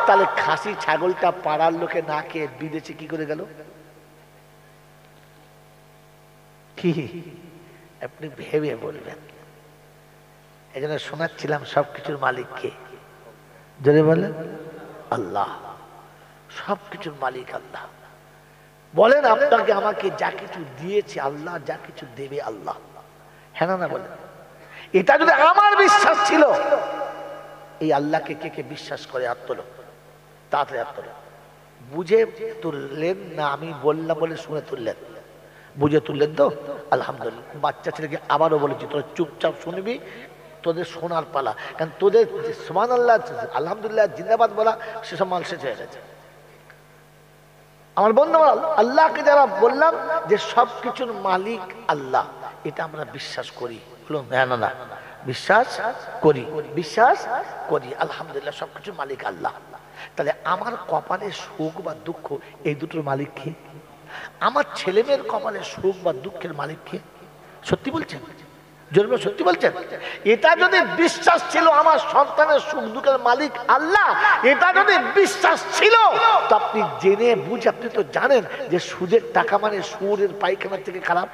তাহলে খাসি ছাগলটা পাড়ার লোকে না খেয়ে বিদেশে কি করে গেল? কি আপনি ভেবে বলবেন। এই জন্য শোনাচ্ছিলাম সবকিছুর মালিক কে? জোরে বলেন আল্লাহ। সবকিছুর মালিক আল্লাহ। বলেন আপনাকে আমাকে যা কিছু দিয়েছে আল্লাহ, যা কিছু দেবে আল্লাহ। হ্যাঁ না বলেন? এটা যদি আমার বিশ্বাস ছিল, এই আল্লাহকে কে কে বিশ্বাস করে? হাত তোলো, তাড়াতাড়ি হাত তোলো। বুঝে তুললেন না? আমি বললাম বলে শুনে তুললেন? বুঝে তুললেন তো? আলহামদুলিল্লাহ। বাচ্চা ছেলেকে আবারও বলেছি তোরা চুপচাপ শুনবি, তোদের শোনার পালা। কারণ তোদের সুবহানাল্লাহ আলহামদুলিল্লাহ জিন্দাবাদ বলা সেসব মাল শেষ হয়ে গেছে। আমার বন্ধু আল্লাহকে যারা বললাম যে সবকিছুর মালিক আল্লাহ, এটা আমরা বিশ্বাস করি। বলুন হ্যাঁ না? বিশ্বাস করি, বিশ্বাস করি। আলহামদুলিল্লাহ সবকিছুর মালিক আল্লাহ। তাহলে আমার কপালে সুখ বা দুঃখ এই দুটোর মালিক কে? আমার ছেলে মেয়ের কপালে সুখ বা দুঃখের মালিক কে? সত্যি বলছেন? জন্ম সত্যি বলছেন? এটা যদি বিশ্বাস ছিল আমার সন্তানের সুখ দুঃখের মালিক আল্লাহ, এটা যদি বিশ্বাস ছিল তো আপনি জেনে বুঝে আপনি তো জানেন যে সুদের টাকা মানে শুয়োরের পায়খানা থেকে খারাপ।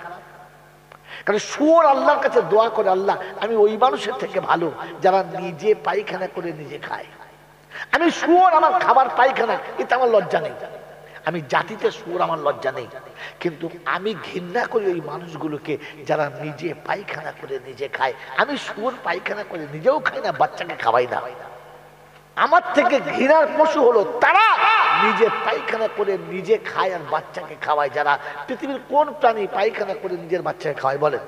কারণ শুয়োর আল্লাহর কাছে দোয়া করে, আল্লাহ আমি ওই মানুষের থেকে ভালো যারা নিজে পায়খানা করে নিজে খায়। আমি শুয়োর, আমার খাবার পায়খানা, এটা আমার লজ্জা নেই। আমি জাতিতে শুয়োর, আমার লজ্জা নেই। কিন্তু আমি ঘৃণা করি ওই মানুষগুলোকে যারা নিজে পায়খানা করে নিজে খায়। আমি শুয়োর পায়খানা করে নিজেও খাই না, বাচ্চাকে খাওয়াই না। আমার থেকে ঘৃণার পশু হলো তারা নিজে পায়খানা করে নিজে খায় আর বাচ্চাকে খাওয়ায়। যারা পৃথিবীর কোন প্রাণী পায়খানা করে নিজের বাচ্চাকে খাওয়ায় বলেন?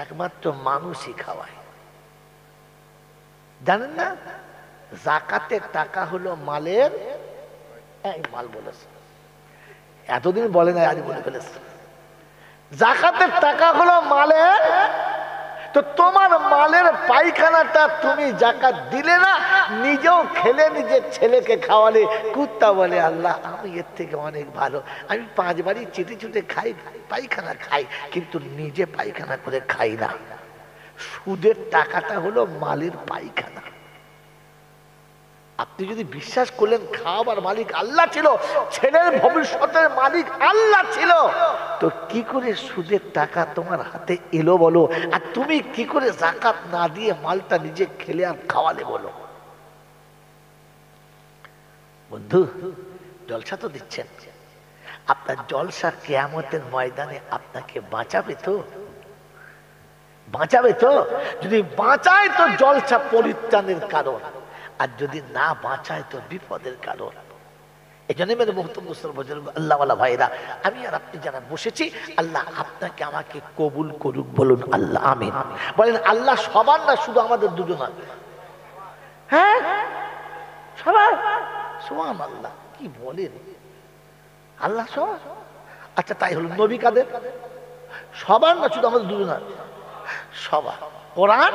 একমাত্র মানুষই খাওয়ায়। জানেন না? যাকাতের টাকা হলো মালের, মাল বলেছে এতদিন বলে না, আজ বলে ফেলেছে। যাকাতের টাকা হলো মালের, তো তোমার মালের পায়খানাটা তুমি যাকাত দিলে না, নিজেও খেলে নিজের ছেলেকে খাওয়ালে। কুত্তা বলে আল্লাহ আমি এর থেকে অনেক ভালো, আমি 5 বাড়ি চেটে চুটে খাই, পায়খানা খাই, কিন্তু নিজে পায়খানা করে খাই না। সুদের টাকাটা হলো মালের পায়খানা। আপনি যদি বিশ্বাস করলেন খাবার মালিক আল্লাহ ছিল, ছেলের ভবিষ্যতের মালিক আল্লাহ ছিল, তো কি করে সুদের টাকা তোমার হাতে এলো বলো, আর তুমি কি করে যাকাত না দিয়ে মালটা নিজে খেলে আর খাওয়ালে বলো? বন্ধু, জলসা তো দিচ্ছেন, আপনার জলসা কিয়ামতের ময়দানে আপনাকে বাঁচাবে তো? বাঁচাবে তো? যদি বাঁচায় তো জলসা পরিত্রাণের কারণ, আর যদি না বাঁচায় তো বিপদের কারণ। এই জন্য মেরে মুহতরম মুসলমান আল্লাহওয়ালা ভাইরা, আমি আর আপনি যারা বসেছি, আল্লাহ আপনাকে আমাকে কবুল করুক, বলুন আল্লাহ আমিন। বলেন আল্লাহ সবার না, শুধু আমাদের দুজনের? হ্যাঁ সবার। সুবহানাল্লাহ, কি বলেন, আল্লাহ সবার। আচ্ছা তাই হলো, নবী কাদের? সবার না, শুধু আমাদের দুজনের? সবার। কোরআন,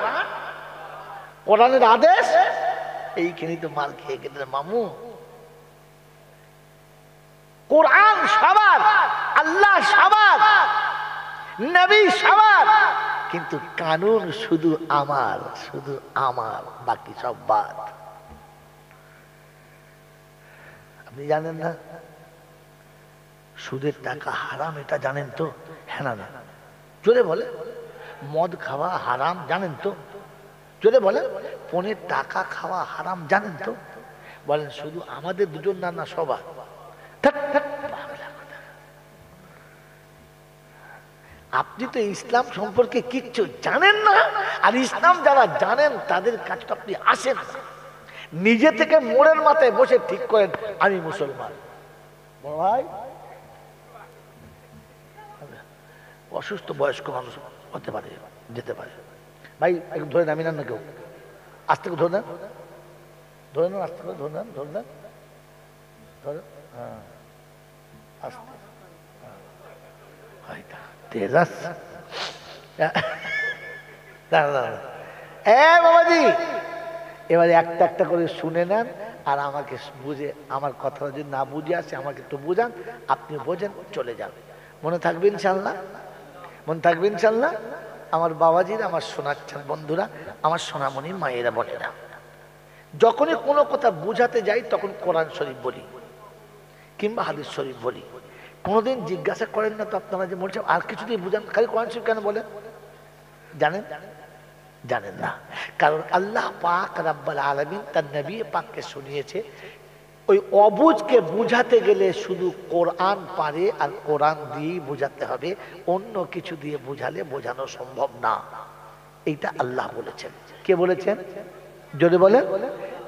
কোরআনের আদেশ, এইখানেই তো মাল খেয়ে গেলেন মামু। কোরআন সবার, আল্লাহ সবার, নবী সবার, কিন্তু কানুন শুধু আমার, শুধু আমার, বাকি সব বাদ। আপনি জানেন না সুদের টাকা হারাম, এটা জানেন তো? হ্যাঁ না? জোরে বলে। মদ খাওয়া হারাম, জানেন তো? জোরে বলে। পনের টাকা খাওয়া হারাম, জানেন তো? বলেন শুধু আমাদের দুজন না, না সবার? আপনি তো ইসলাম সম্পর্কে কিচ্ছু জানেন না, আর ইসলাম যারা জানেন তাদের কাছে আপনি আসেন না। নিজে থেকে মোড়ের মাথায় বসে ঠিক করেন আমি মুসলমান। ভাই অসুস্থ বয়স্ক মানুষ হতে পারে, যেতে পারে, ভাই একটু ধরে নামি না, কেউ আস্তে করে ধরে নেন, ধরে নেন, আস্তে করে ধরে নেন, ধরে নেন, ধরে, হ্যাঁ আস্তে, বাবাজি এবারে একটা একটা করে শুনে নেন, আর আমাকে বুঝে, আমার কথা যদি না বুঝে আসে আমাকে একটু বুঝান, আপনি বোঝেন, চলে যান। মনে থাকবে ইনশাল্লাহ? মনে থাকবে ইনশাল্লাহ? আমার বাবাজিরা, আমার শোনাচ্ছেন বন্ধুরা, আমার সোনামণি মায়েরা, বোনেরা, যখনই কোনো কথা বুঝাতে যাই তখন কোরআন শরীফ বলি কিংবা হাদিস শরীফ বলি। কোনোদিন জিজ্ঞাসা করেন না তো আপনারা যে বলছেন আর কিছু দিয়ে বুঝান, খালি কোরআন শরীফ কেন বলেন? জানেন? জানেন না। কারণ আল্লাহ পাক রাব্বুল আলামিন তার নবী পাককে শুনিয়েছে, ওই অবুঝকে বুঝাতে গেলে শুধু কোরআন পারে, আর কোরআন দিয়েই বুঝাতে হবে, অন্য কিছু দিয়ে বুঝালে বোঝানো সম্ভব না। এইটা আল্লাহ বলেছেন। কে বলেছেন? জোরে বলেন।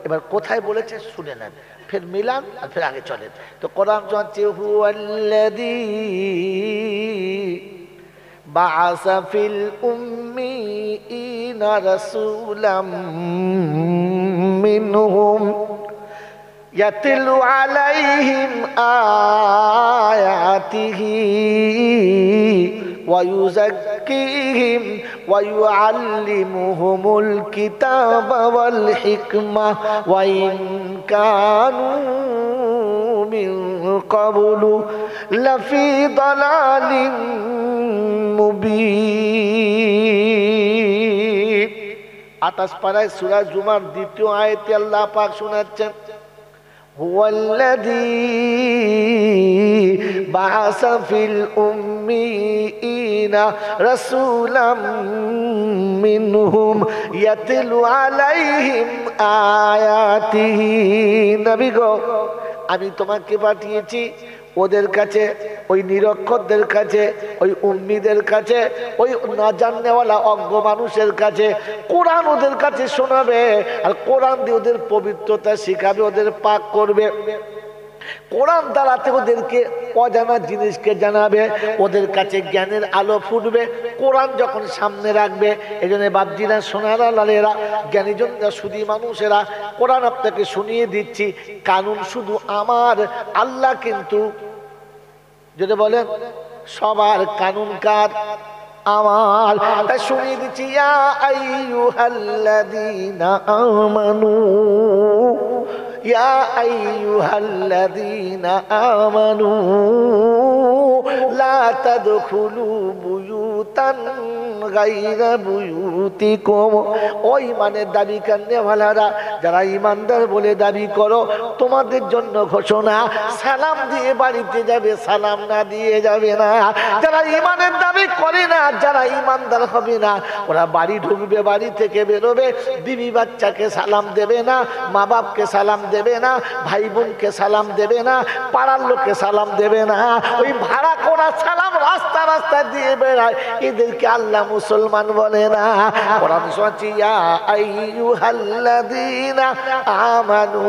এবার কোথায় বলেছে শুনে নেন, ফের মিলান আর ফের আগে চলেন। তো কোরআন জানছে, হুয়াল্লাযী বাআসা ফিল উম্মিয়িনা রাসূলাম মিনহুম ইয়াতলু আলাইহিম আয়াতিহি ওয়া ইউযাক্কিহিম ওয়া ইউআল্লিমুহুমুল কিতাবা ওয়াল হিকমা ওয়া ইন কানু মিন ক্বাবলু লাফি দালালিন মুবিন। 28 পারায় সূরা জুমার দ্বিতীয় আয়াতে আল্লাহ পাক শোনাচ্ছেন, হুয়াল্লাযী বাআসা ফিল উম্মিয়িনা রাসূলাম মিনহুম ইয়াতলু আলাইহিম আয়াতিহি। নবী গো, আমি তোমাকে পাঠিয়েছি ওদের কাছে, ওই নিরক্ষরদের কাছে, ওই উম্মিদের কাছে, ওই না জাননেওয়ালা অজ্ঞ মানুষের কাছে কোরআন ওদের কাছে শোনাবে, আর কোরআন দিয়ে ওদের পবিত্রতা শিখাবে, ওদের পাক করবে। কোরআন দ্বারাতে ওদেরকে অজানা জিনিসকে জানাবে, ওদের কাছে জ্ঞানের আলো ফুটবে। কোরআন যখন সামনে রাখবে, এই জন্য বাপজিরা, সোনারা, লালেরা, জ্ঞানীজনরা, সুধী মানুষেরা, কোরআন আপনাকে শুনিয়ে দিচ্ছি, কানুন শুধু আমার, আল্লাহ কিন্তু, যদি বলেন সবার কানুন কার? আমার। তাই শুনিয়ে দিচ্ছি, ইয়া আইয়ুহাল্লাযীনা আমানু, ইয়া আইয়ুহাল্লাযীনা আমানু লা তাদখুলু বুয়ুত বুয়ুতান গায়রা বুয়ুতিকুম। ও ঈমানের দাবি কান্নেওয়ালারা, যারা ঈমানদার বলে দাবি করো, তোমাদের জন্য ঘোষণা, সালাম দিয়ে বাড়িতে যাবে, সালাম না দিয়ে যাবে না। যারা ঈমানের দাবি করে না, যারা ঈমানদার হবে না, ওরা বাড়ি ঢুকবে, বাড়ি থেকে বেরোবে, বিবি বাচ্চাকে সালাম দেবে না, মা বাপকে সালাম দেবে না, ভাই বোনকে সালাম দেবে না, পাড়ার লোককে সালাম দেবে না। ওই ভাড়া করা সালাম রাস্তা রাস্তা দিয়ে বেড়ায়, এদেরকে আল্লাহ মুসলমান বলে না। কোরআন শুনছি, ইয়া আইয়ুহাল্লাযীনা আমানু,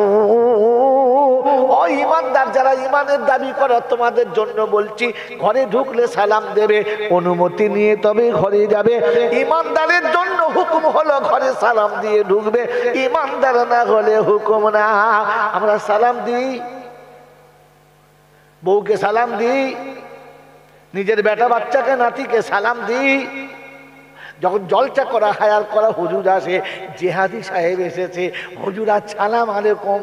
ও ঈমানদার যারা ঈমানের দাবি করো, তোমাদের জন্য বলছি, ঘরে ঢুকলে সালাম দেবে, অনুমতি নিয়ে তবে ঘরে যাবে। ঈমানদারের জন্য হুকুম হলো ঘরে সালাম দিয়ে ঢুকবে, ঈমানদার না হলে হুকুম না। আমরা সালাম দিই, বউকে সালাম দিই, নিজের বেটা বাচ্চাকে নাতিকে সালাম দিই। যখন জলসা করা হায়ার করা হুজুর আসে, জিহাদি সাহেব এসেছে, হুজুর আসসালাম আলাইকুম।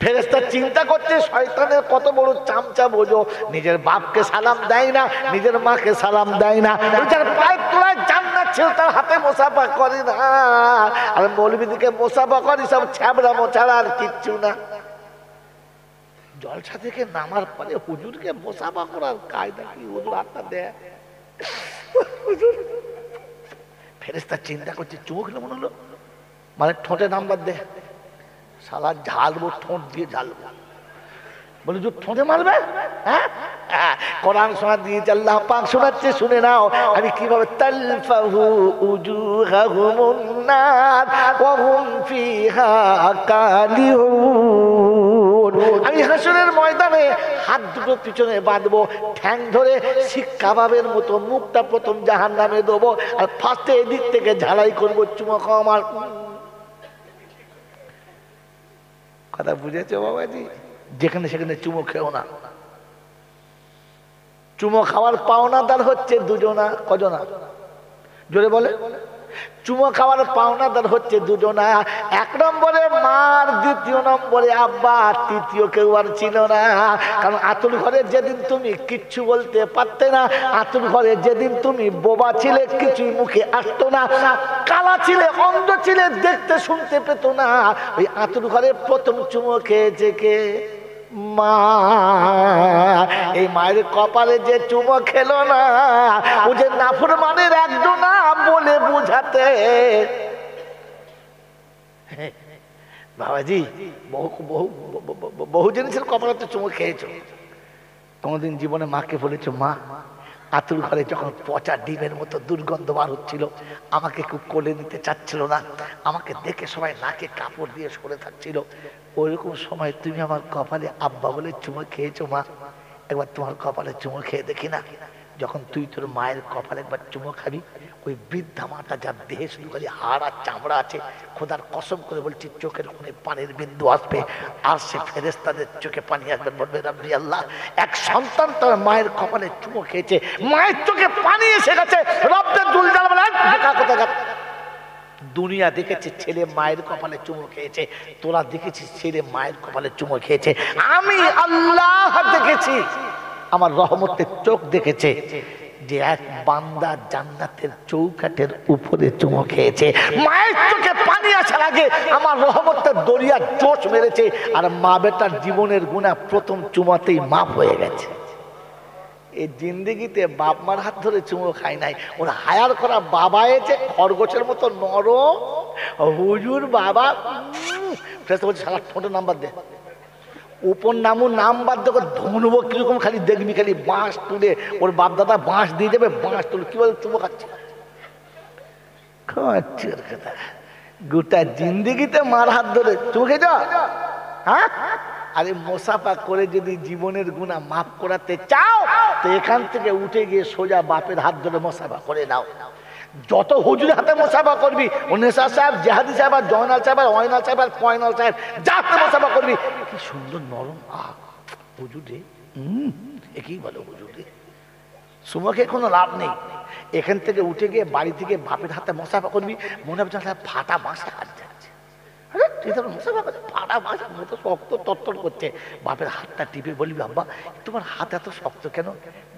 ফেরেশতা চিন্তা করছে শয়তানের কত বড় চামচা বোঝো, নিজের বাপকে সালাম দেয় না, নিজের মাকে সালাম দেয় না, যার পায়ের তলায় জান্নাত ছিল তার হাতে মুসাফা করে না। আর মৌলবীদিকে মুসাফা করি সব ছ্যাবড়া মোছাড়া, আর কিচ্ছু না। জলসা থেকে নামার পরে হুজুরকে মুসাফা করার কায়দা কি? হুজুর হাতটা দেয়, ফেরেশতা চিন্তা করছে চুমু খেলে মনে হলো, মানে ঠোঁটে নাম্বার দে, শালা ঝালবো, ঠোঁট দিয়ে ঝালবো। বলে যে ঠোঁটে মারবে? হ্যাঁ, কোরআন শোনা দিয়েছে, আল্লাহ পাক শোনাচ্ছে, শুনে নাও আমি কিভাবে। তালফাহু উজুহাহুমুন নার ওয়া হুম ফিহা কালিহুন। আমি হাসরের ময়দানে হাত দুটো পিছনে বাঁধবো, ঠ্যাং ধরে শিক কাবাবের মতো মুখটা প্রথম জাহান্নামে দেবো, আর ফার্স্টে এদিক থেকে ঝালাই করবো, চুমো খাও আমার। কথা বুঝেছো বাবাজি? যেখানে সেখানে চুমো খেও না। চুমো খাওয়ার পাওনাদার হচ্ছে দুজনা। কজনা? জোরে বলে। চুমো খাওয়ার পাওনাদার হচ্ছে দুজনা। এক নম্বরে মার, দ্বিতীয় নম্বরে আব্বা, তৃতীয় কেউ আর ছিল না। কারণ আতুর ঘরে যেদিন তুমি কিচ্ছু বলতে পারতে না, আতুর ঘরে যেদিন তুমি বোবা ছিলে, কিছুই মুখে আসতো না, কালা ছিলে, অন্ধ ছিলে, দেখতে শুনতে পেত না, ওই আতুর ঘরে প্রথম চুমো খেয়েছে কে? মা। এই মায়ের কপালে যে চুমো খেলো না, ও যে নাফরমানের একজন না বলে বুঝাতে। বাবাজি, বহু জিনিসের কপালে তো চুমো খেয়েছো। কোনদিন জীবনে মাকে বলেছো, মা আতুর ঘরে যখন পচা ডিমের মতো দুর্গন্ধ বার হচ্ছিল, আমাকে কেউ কোলে নিতে চাচ্ছিল না, আমাকে দেখে সবাই নাকে কাপড় দিয়ে সরে থাকছিল, ওইরকম সময় তুমি আমার কপালে আব্বা বলে চুমো খেয়েছো? মা একবার তোমার কপালে চুমো খেয়ে দেখি না। যখন তুই তোর মায়ের কপালে একবার চুমো খাবি, ওই বৃদ্ধা মাটা যার দেহে শুধু খালি হাড় আর চামড়া আছে, খোদার কসম করে বলছি চোখের কোণে পানির বিন্দু আসবে, আর সে ফেরেশতাদের চোখে পানি আসবে, বলবে রাব্বি আল্লাহ, এক সন্তান তার মায়ের কপালে চুমো খেয়েছে, মায়ের চোখে পানি এসে গেছে। রব্বে দুল জালাল বলে, দুনিয়া দেখেছে ছেলে মায়ের কপালে চুমো খেয়েছে, তোরা দেখেছিস ছেলে মায়ের কপালে চুমো খেয়েছে, আমি আল্লাহ দেখেছি, আমার রহমতের চোখ দেখেছে যে এক বান্দা জান্নাতের চৌকাঠের উপরে চুমো খেয়েছে। মায়ের চোখে পানি আসার আগে আমার রহমতের দরিয়া জোশ মেরেছে, আর মা বেটার জীবনের গুনাহ প্রথম চুমাতেই মাফ হয়ে গেছে। এই জিন্দেগিতে বাপ মার হাত ধরে চুমো খাই নাই। ওরা হায়ার করা বাবা এসে খরগোশের মতো নরম, হুজুর বাবা বলছে সারা ঠোঁটের নাম্বার দে, উপর নামু নাম্বার দেখো ধনুবো কিরকম, খালি দেখবি খালি বাঁশ তুলে, ওর বাপ দাদা বাঁশ দিয়ে যাবে, বাঁশ তুলে কি বলে চুমো খাচ্ছে। গোটা জিন্দেগিতে মার হাত ধরে চুমো খেয়েছ? হ্যাঁ, আরে মোসাফা করে যদি জীবনের গুনাহ মাফ করাতে চাও, তো এখান থেকে উঠে গিয়ে সোজা বাপের হাত ধরে মোসাফা করে নাও। যত হুজুরের হাতে মোসাফা করবি, নেশা সাহেব, জেহাদি সাহেব, আর জয়নাল সাহেব, আর ওয়াইনাল সাহেব, আর পয়নাল সাহেব, যাতে মোসাফা করবি, কি সুন্দর নরম হুজুর রে, একই বলো হুজুর রে। সুমকে কোনো লাভ নেই। এখান থেকে উঠে গিয়ে বাড়ি থেকে বাপের হাতে মোসাফা করবি, মনে হবে ফাটা বাঁশে হাত যাচ্ছে। ফাটা মাছের মতো শক্ত তত্তর করছে। বাপের হাতটা টিপে বলবি আব্বা তোমার হাত এত শক্ত কেন?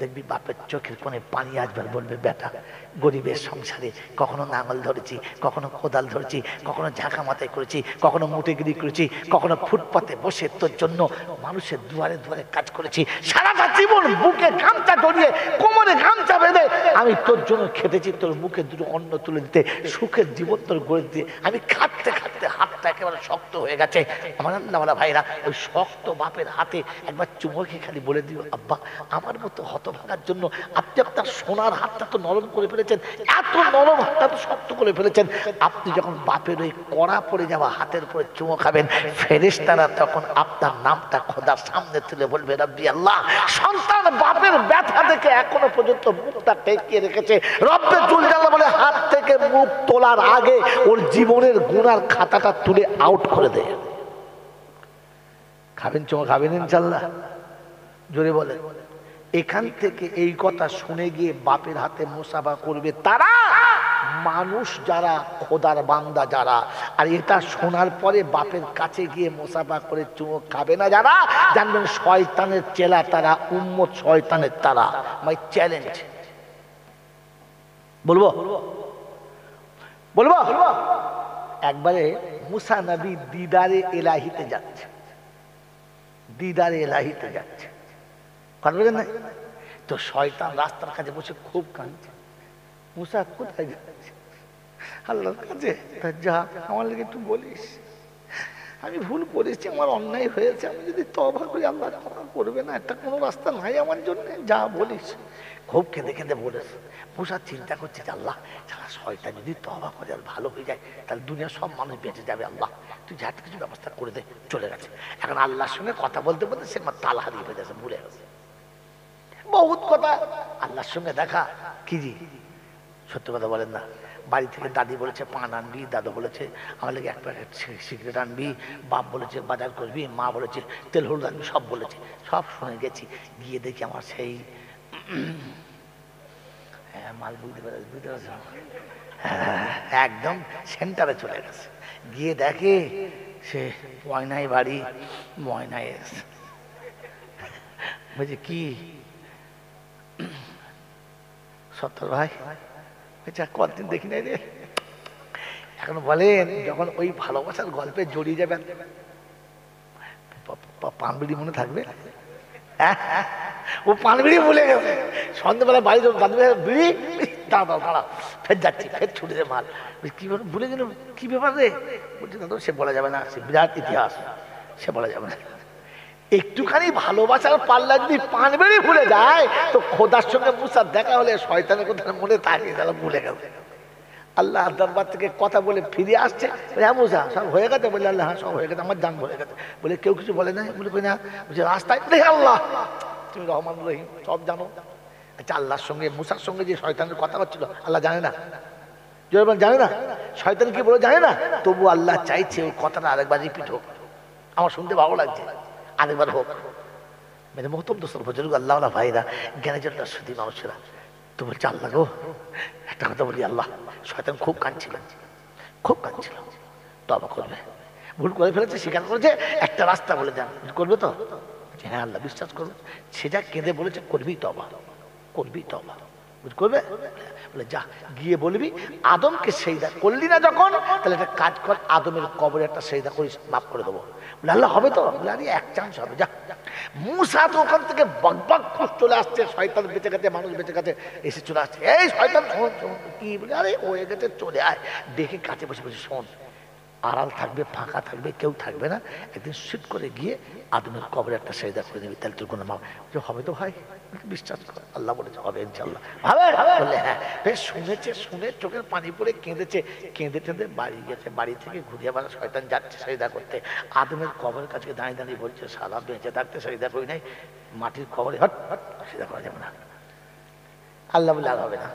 দেখবি বাপের চোখের কোণে পানি আসবে, বলবে বেটা গরিবের সংসারে কখনো নাঙল ধরেছি, কখনো কোদাল ধরেছি, কখনো ঝাঁকা মাথায় করেছি, কখনো মুটেগিরি করেছি, কখনো ফুটপাতে বসে তোর জন্য মানুষের দুয়ারে দুয়ারে কাজ করেছি, সারাটা জীবন বুকে গামছা জড়িয়ে কোমরে গামছা বেঁধে আমি তোর জন্য খেটেছি, তোর মুখে দুটো অন্ন তুলে দিতে, সুখের জীবন তোর গড়ে দিতে আমি খাটতে খাটতে হাতটা একেবারে শক্ত হয়ে গেছে। আমার আল্লাহওয়ালা ভাইরা ওই শক্ত বাপের হাতে একবার চুমো খেয়ে খালি বলে দিও আব্বা আমার মতো হতভাগার জন্য আপনি আপনার সোনার হাতটা তো নরম করে ফেলেছেন, এত নরম হাতটা তো শক্ত করে ফেলেছেন। আপনি যখন বাপের ওই কড়া পড়ে যাওয়া হাতের উপরে চুমো খাবেন, ফেরেশতারা তখন আপনার নামটা খোদার সামনে তুলে বলবে রব্বি আল্লাহ। সন্তান বাপের ব্যথা দেখে এখনো পর্যন্ত মুখটা টেকিয়ে রেখেছে। রব্বে জুল জালাল বলে হাত থেকে মুখ তোলার আগে ওর জীবনের গুনার খাতাটা তুলে আউট করে দেয়। খাবেন চুমো খাবেন ইনশাল্লাহ? জোরে বলেন। এখান থেকে এই কথা শুনে গিয়ে বাপের হাতে মুসাফা করবে তারা মানুষ যারা খোদার বান্দা যারা, আর এটা শোনার পরে বাপের কাছে গিয়ে মুসাফা করে চুমো খাবে না যারা, জানবেন শয়তানের চেলা তারা, উম্মত শয়তানের তারা। My challenge. বলবো বলবো একবারে মুসা নবী দিদারে এলাহিতে যাচ্ছে, দিদারে এলাহিতে যাচ্ছে, পারবেন না? তো শয়তান রাস্তার কাছে বসে খুব কাঁদছে। মুসা কোথায় যাচ্ছে? আল্লাহর কাছে। যা আমার লাগে একটু বলিস, আমি ভুল করেছি, আমার অন্যায় হয়েছে, আমি যদি তওবা করি আল্লাহ ক্ষমা করবে না, এটা কোনো রাস্তা নাই আমার জন্য, যা বলিস। খুব কেঁদে কেঁদে বলেছে। মুসা চিন্তা করছে যে আল্লাহ সারা শয়তান যদি তওবা করে আর ভালো হয়ে যায় তাহলে দুনিয়ার সব মানুষ বেঁচে যাবে, আল্লাহ তুই যা কিছু ব্যবস্থা করে দে। চলে গেছে। এখন আল্লাহর সঙ্গে কথা বলতে বলতে সে তাল হারিয়ে হয়ে গেছে, ভুলে গেছে বহুত কথা। আল্লাহর সঙ্গে দেখা কি জি সত্য কথা বলেন না? বাড়ি থেকে দাদি বলেছে পান আনবি, দাদা বলেছে আমার লাগে এক প্যাকেট সিগারেট আনবি, বাপ বলেছে বাজার করবি, মা বলেছে তেল হলুদ আনবি, সব বলেছে, সব শুনে গেছি। গিয়ে দেখি আমার সেই মাল বুঝতে পারছ একদম সেন্টারে চলে গেছে। গিয়ে দেখে সে ময়নায় বাড়ি, ময়নায় এসে বলছে কি সত্তর ভাই কতদিন দেখি নাই রে। এখন বলেন যখন ওই ভালোবাসার গল্পে জড়িয়ে যাবেন পানবিড়ি মনে থাকবে? ও পানবিড়ি ভুলে গেছে। সন্ধ্যেবেলা বাড়ি বিড়ি দাঁড়া দাঁড়া ফের যাচ্ছি, ফের ছুটে যে মাল কি ভুলে গেল, কি ব্যাপার রে? বলছি দাদা সে বলা যাবে না, সে বিরাট ইতিহাস, সে বলা যাবে না। একটুখানি ভালোবাসার পাল্লা যদি পানবেড়ি ভুলে যায় তো খোদার সঙ্গে মুসার দেখা হলে শয়তানের কথা মনে থাকে, তারা ভুলে গেছে। আল্লাহ দরবার থেকে কথা বলে ফিরে আসছে, হ্যাঁ মুসা সব হয়ে গেছে? বলে আল্লাহ হ্যাঁ সব হয়ে গেছে, আমার জান হয়ে গেছে। বলে কেউ কিছু বলে নাই? বলে কই না। বলছে রাস্তায় দেখে আল্লাহ তুমি রহমান রহিম সব জানো। আচ্ছা আল্লাহর সঙ্গে মুসার সঙ্গে যে শয়তানের কথা হচ্ছিল আল্লাহ জানে না? জানে না? শয়তান কি বলে জানে না? তবু আল্লাহ চাইছে ওই কথাটা আরেকবার রিপিট হোক, আমার শুনতে ভালো লাগছে, আরেকবার হোক। মেরে মহতম দোস্তর বুজুর্গ আল্লাহ ভাইরা জ্ঞানের জন্য শুধু মানুষেরা তো বলছে আল্লাহ গো একটা কথা বলি আল্লাহ, শয়তান খুব কাঁদছিল, খুব কাঁদছিল, তওবা করবে, ভুল করে ফেলেছে, স্বীকার করেছে, একটা রাস্তা বলে দেন, করবে তো? হ্যাঁ আল্লাহ বিশ্বাস করবে। সে যা কেঁদে বলেছে করবি তওবা, করবি তওবা, করবে। বলে যা গিয়ে বলবি আদমকে সেজদা করলি না যখন, তাহলে একটা কাজ কর, আদমের কবরে একটা সেজদা করিস, মাফ করে দেবো। বলে আল্লাহ হবে তো? বলে আরে এক চান্স হবে, যা। মুসা তো ওখান থেকে বকবক চলে আসছে, শয়তান বেঁচে গেছে, মানুষ বেঁচে গেছে, এসে চলে আসছে, এই শয়তান কি বলে, আরে হয়ে গেছে চলে আয়। দেখে কাছে বসে বসে শোন, আড়াল থাকবে, ফাঁকা থাকবে, কেউ থাকবে না, একদিন শীত করে গিয়ে আদমের কবরে একটা সেজদা করে দিবি, তাহলে তোর কোনো মাপ হবে তো ভাই, বিশ্বাস কর। আল্লাহ বলেছে হবে ইনশাল্লাহ, হবে। বললে হ্যাঁ। বেশ শুনেছে, শুনে চোখের পানি পড়ে কেঁদেছে, কেঁদে টেঁদে বাড়ি গেছে। বাড়ি থেকে ঘুরিয়ে আবার শয়তান যাচ্ছে সেজদা করতে, আদমের কবরের কাছে দাঁড়িয়ে দাঁড়িয়ে বলছে সারা বেঁচে থাকতে সেজদা করি নাই, মাটির কবরে হট হট সেজদা করা যাবে না। আল্লাহ বলে আর হবে না,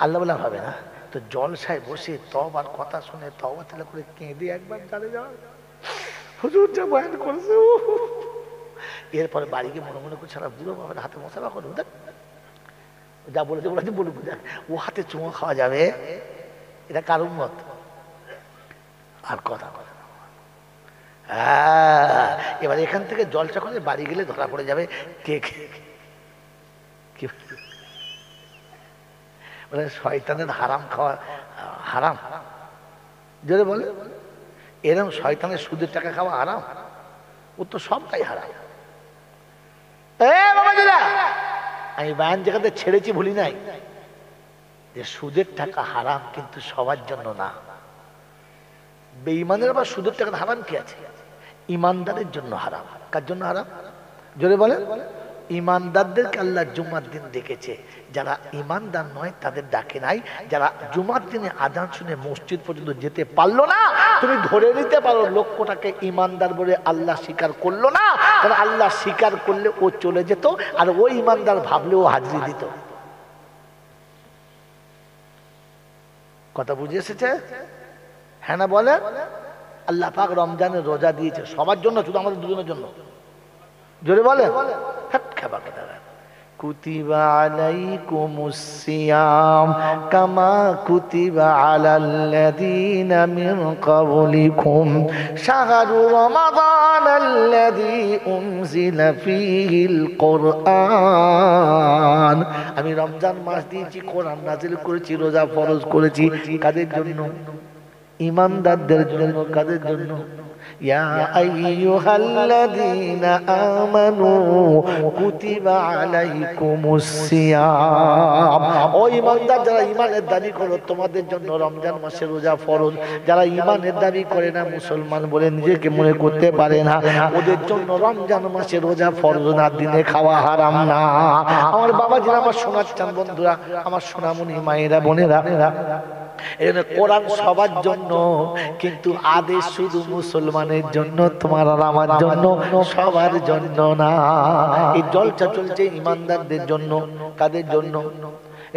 আল্লাহ বলে আর হবে না। তো জলসায় বসে তওবার কথা শুনে তওবা তেলা করে কেঁদে একবার চলে যাও, হুজুর যা বয়ান করেছে। এরপরে বাড়ি গিয়ে মনে মনে করছে বুড়ো বাবার হাতে মশলা করবো, দেখ যা বলেছে বলেছে বলবো, দেখ ও হাতে চুমো খাওয়া যাবে, এটা কার উম্মত? আর কথা বলে না। এবার এখান থেকে জলসা করে বাড়ি গেলে ধরা পড়ে যাবে কে কি বলে শয়তানের হারাম খাওয়া হারাম, জোরে বলে এরকম শয়তানের সুদের টাকা খাওয়া হারাম, ও তো সবটাই হারাম। আমি বায়ান জায়গাতে ছেড়েছি ভুলি নাই যে সুদের টাকা হারাম, কিন্তু সবার জন্য না। বেঈমানের আবার সুদের টাকা হারাম কি আছে? ইমানদারের জন্য হারাম। কার জন্য হারাম? জোরে বলে। ইমানদারদেরকে আল্লাহ জুমার দিন ডেকেছে, যারা ইমানদার নয় তাদের ডাকে নাই। যারা জুমার দিনে আজান শুনে মসজিদ পর্যন্ত যেতে পারলো না, তুমি ধরে নিতে পারো লক্ষ্যটাকে ইমানদার বলে আল্লাহ স্বীকার করলো না, কারণ আল্লাহ স্বীকার করলে ও চলে যেত, আর ওই ইমানদার ভাবলে ও হাজিরি দিত। কথা বুঝে এসেছে? হ্যাঁ না বলে? আল্লাহ পাক রমজানের রোজা দিয়েছে সবার জন্য, শুধু আমাদের দুজনের জন্য। জোরে বলে। কুতিবা আলাইকুমুস সিয়াম কামা কুতিবা আলাল্লাযীনা মিন ক্বাবলিকুম শাহরু রমাদানাল্লাযী উনজিলা ফীহিল কুরআন। আমি রমজান মাস দিয়েছি, কোরআন নাযিল করেছি, রোজা ফরজ করেছি। কাদের জন্য? ইমানদারদের জন্য। কাদের জন্য? ইয়া আইয়ুহাল্লাযীনা আমানু কুতিবা আলাইকুমুস সিয়াম। ও ঈমানদার যারা ঈমানের দাবি করো, তোমাদের জন্য রমজান মাসের রোজা ফরজ। যারা ঈমানের দাবি করে না, মুসলমান বলে নিজেকে মনে করতে পারে না, ওদের জন্য রমজান মাসের রোজা ফরজ না, দিনে খাওয়া হারাম না। আমার বাবাজিরা, আমার শোনাচ্ছেন বন্ধুরা, আমার সোনামণি মায়েরা, বোনেরা, কোরআন সবার জন্য, কিন্তু আদেশ শুধু মুসলমানের জন্য, তোমার আর আমার জন্য, সবার জন্য না। এই জলসা চলছে ইমানদারদের জন্য। কাদের জন্য?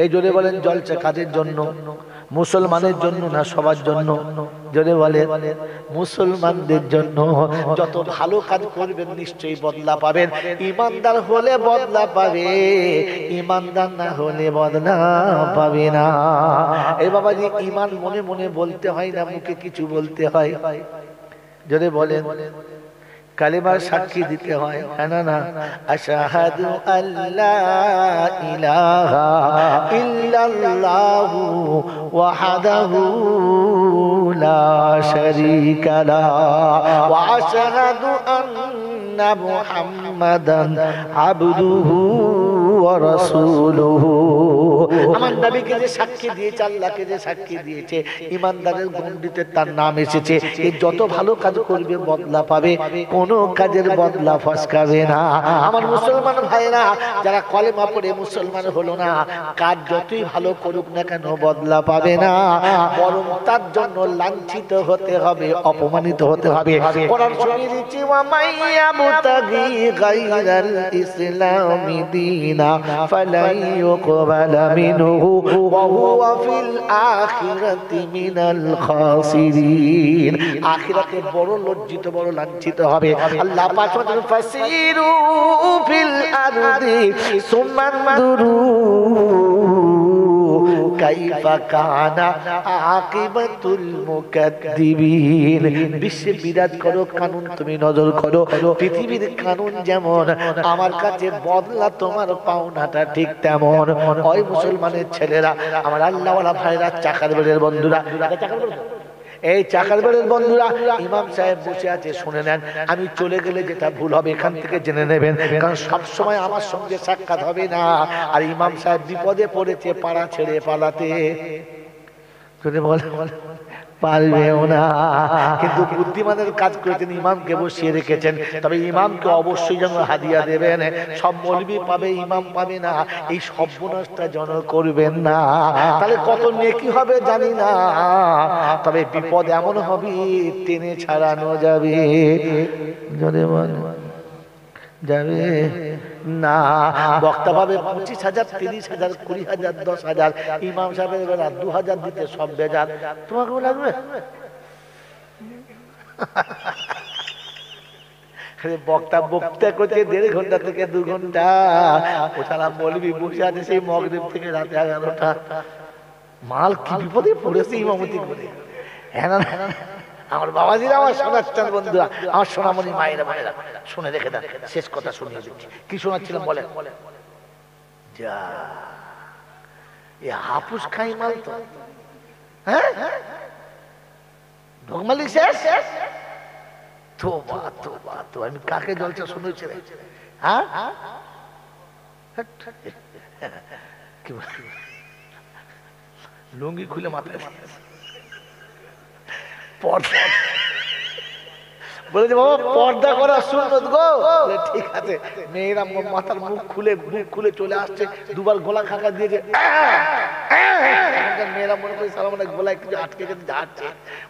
এই জোরে বলেন, জলসা কাদের জন্য? মুসলমানের জন্য না সবার জন্য? জোরে বলে। মুসলমানদের জন্য। যত ভালো কাজ করবেন নিশ্চয়ই বদলা পাবেন। ইমানদার হলে বদলা পাবে, ইমানদার না হলে বদলা পাবে না। এই বাবাজি, ইমান মনে মনে বলতে হয় না, মুখে কিছু বলতে হয়। জোরে বলেন। কালেমার সাক্ষী দিতে হয়, হ্যাঁ না? আশহাদু আল্লা ইলাহা ইল্লাল্লাহু ওয়াহদাহু লা শারীকা লাহু ওয়া আশহাদু আন্না মুহাম্মাদান আবদুহু ওয়া রাসূলুহু। আমার নবীকে যে সাক্ষী দিয়েছে, আল্লাহকে যে সাক্ষী দিয়েছে, ইমানদারের গণ্ডিতে তার নাম এসেছে। এই যত ভালো কাজ করবে বদলা পাবে, কোন কাজের বদলা ফসকাবে না। আমার মুসলমান ভাইরা, যারা কলেমা পড়ে মুসলমান হলো না, কাজ যতই ভালো করুক না কেন বদলা পাবে না, বরং তার জন্য লাঞ্ছিত হতে হবে, অপমানিত হতে হবে। কোরআন শুনিয়ে দিচ্ছি, ওয়া মাইয়াবতাগি গায়রাল ইসলামি দীনা ফালাই ইউকবালা মিনহু ওয়া হুয়া ফিল আখিরাতি মিনাল খাসিরিন। আখিরাতে বড় লজ্জিত, বড় লাঞ্ছিত হবে। আল্লাহ পাক বলেন, ফাসিরু ফিল আরদি সুমানদুরু কাইফা কানা আকিবাতুল মুকাদ্দিবিন। বিশ্বে বিরাজ করো কানুন, তুমি নজর করো পৃথিবীর কানুন যেমন, আমার কাছে বদলা তোমার পাওনাটা ঠিক তেমন। ওই মুসলমানের ছেলেরা, আমার আল্লাহওয়ালা ভাইরা, চাকার বেড়ের বন্ধুরা, এই চাকার বেড়ের বন্ধুরা, ইমাম সাহেব বসে আছে, শুনে নেন। আমি চলে গেলে যেটা ভুল হবে এখান থেকে জেনে নেবেন, কারণ সবসময় আমার সঙ্গে সাক্ষাৎ হবে না। আর ইমাম সাহেব বিপদে পড়েছে, পাড়া ছেড়ে পালাতে পারবেও না, কিন্তু বুদ্ধিমানের কাজ করেছেন, ইমামকে বসিয়ে রেখেছেন। তবে ইমামকে অবশ্যই যেন হাদিয়া দেবেন। সব মৌলবি পাবে, ইমাম পাবে না, এই সর্বনাশটা যেন করবেন না। তাহলে কত নেকি হবে জানি না, তবে বিপদ এমন হবে টেনে ছাড়ানো যাবে, যাবে না। বক্তা পাবে 25,000, 30,000, 20,000, 10,000। ইমাম সাহেবের বেলা 2,000 দিতে সব বেজার। তোমাকেও লাগবে? বক্তা বক্তা করছে 1.5 ঘন্টা থেকে 2 ঘন্টা, ও সারা মৌলবি বসে আছে সেই মাগরিব থেকে রাতে 11টা। মাল কি বিপদে পড়েছে ইমামতি করে। হ্যাঁ না? আমার বাবাজিরা, আমার শোনাচ্ছেন বন্ধুরা, আমার সোনামণি মায়েরা বোনেরা, শুনে রেখে দেন, শেষ কথা শুনিয়ে দিচ্ছি। কি শোনাচ্ছিলাম বলেন? যা এ হাপুস খাই মাল তো, হ্যাঁ ঢোকমালি শেষ। তোবা তোবা তো, আমি কাকে জলসা শুনেছি রে? হ্যাঁ কি লুঙ্গি খুলে মাথায় পর্দা বলেছে, বাবা পর্দা করা সুন্নত গো। ঠিক আছে, মেয়েরা মাথার মুখ খুলে চলে আসছে, দুবার গোলা খাকা দিয়েছে। মেয়েরা মনে করে সালাম গোলায় কিছু আটকে গেছে, ঝাড়ছে।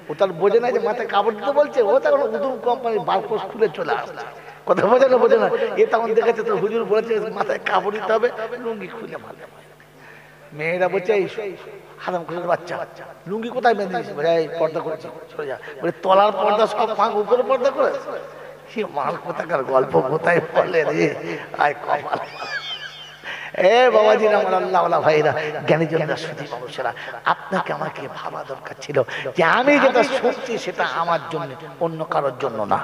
ও তার বোঝে না যে মাথায় কাপড় দিতে বলছে, ও তখন উদুম কোম্পানির বারকোষ খুলে চলে আসছে। কথা বোঝে না, বোঝে না। এ তখন দেখেছে তোর হুজুর বলেছে মাথায় কাপড় দিতে হবে, লুঙ্গি খুলে মারলে। মেয়েরা বলছে হারাম খুশির বাচ্চা, লুঙ্গি কোথায় বেঁধে দিয়েছে? পর্দা করেছি, চলে যা। বলে তলার পর্দা সব ফাঁক, উপরে পর্দা করেছে। সে মাল কোথাকার গল্প কোথায় বলে রে, আয় কপাল। এ বাবাজি, আমার আল্লাহওয়ালা ভাইরা, জ্ঞানীজনরা, সুধী মানুষেরা, আপনাকে আমাকে ভাবা দরকার ছিল যে আমি যেটা শুনছি সেটা আমার জন্য, অন্য কারোর জন্য না,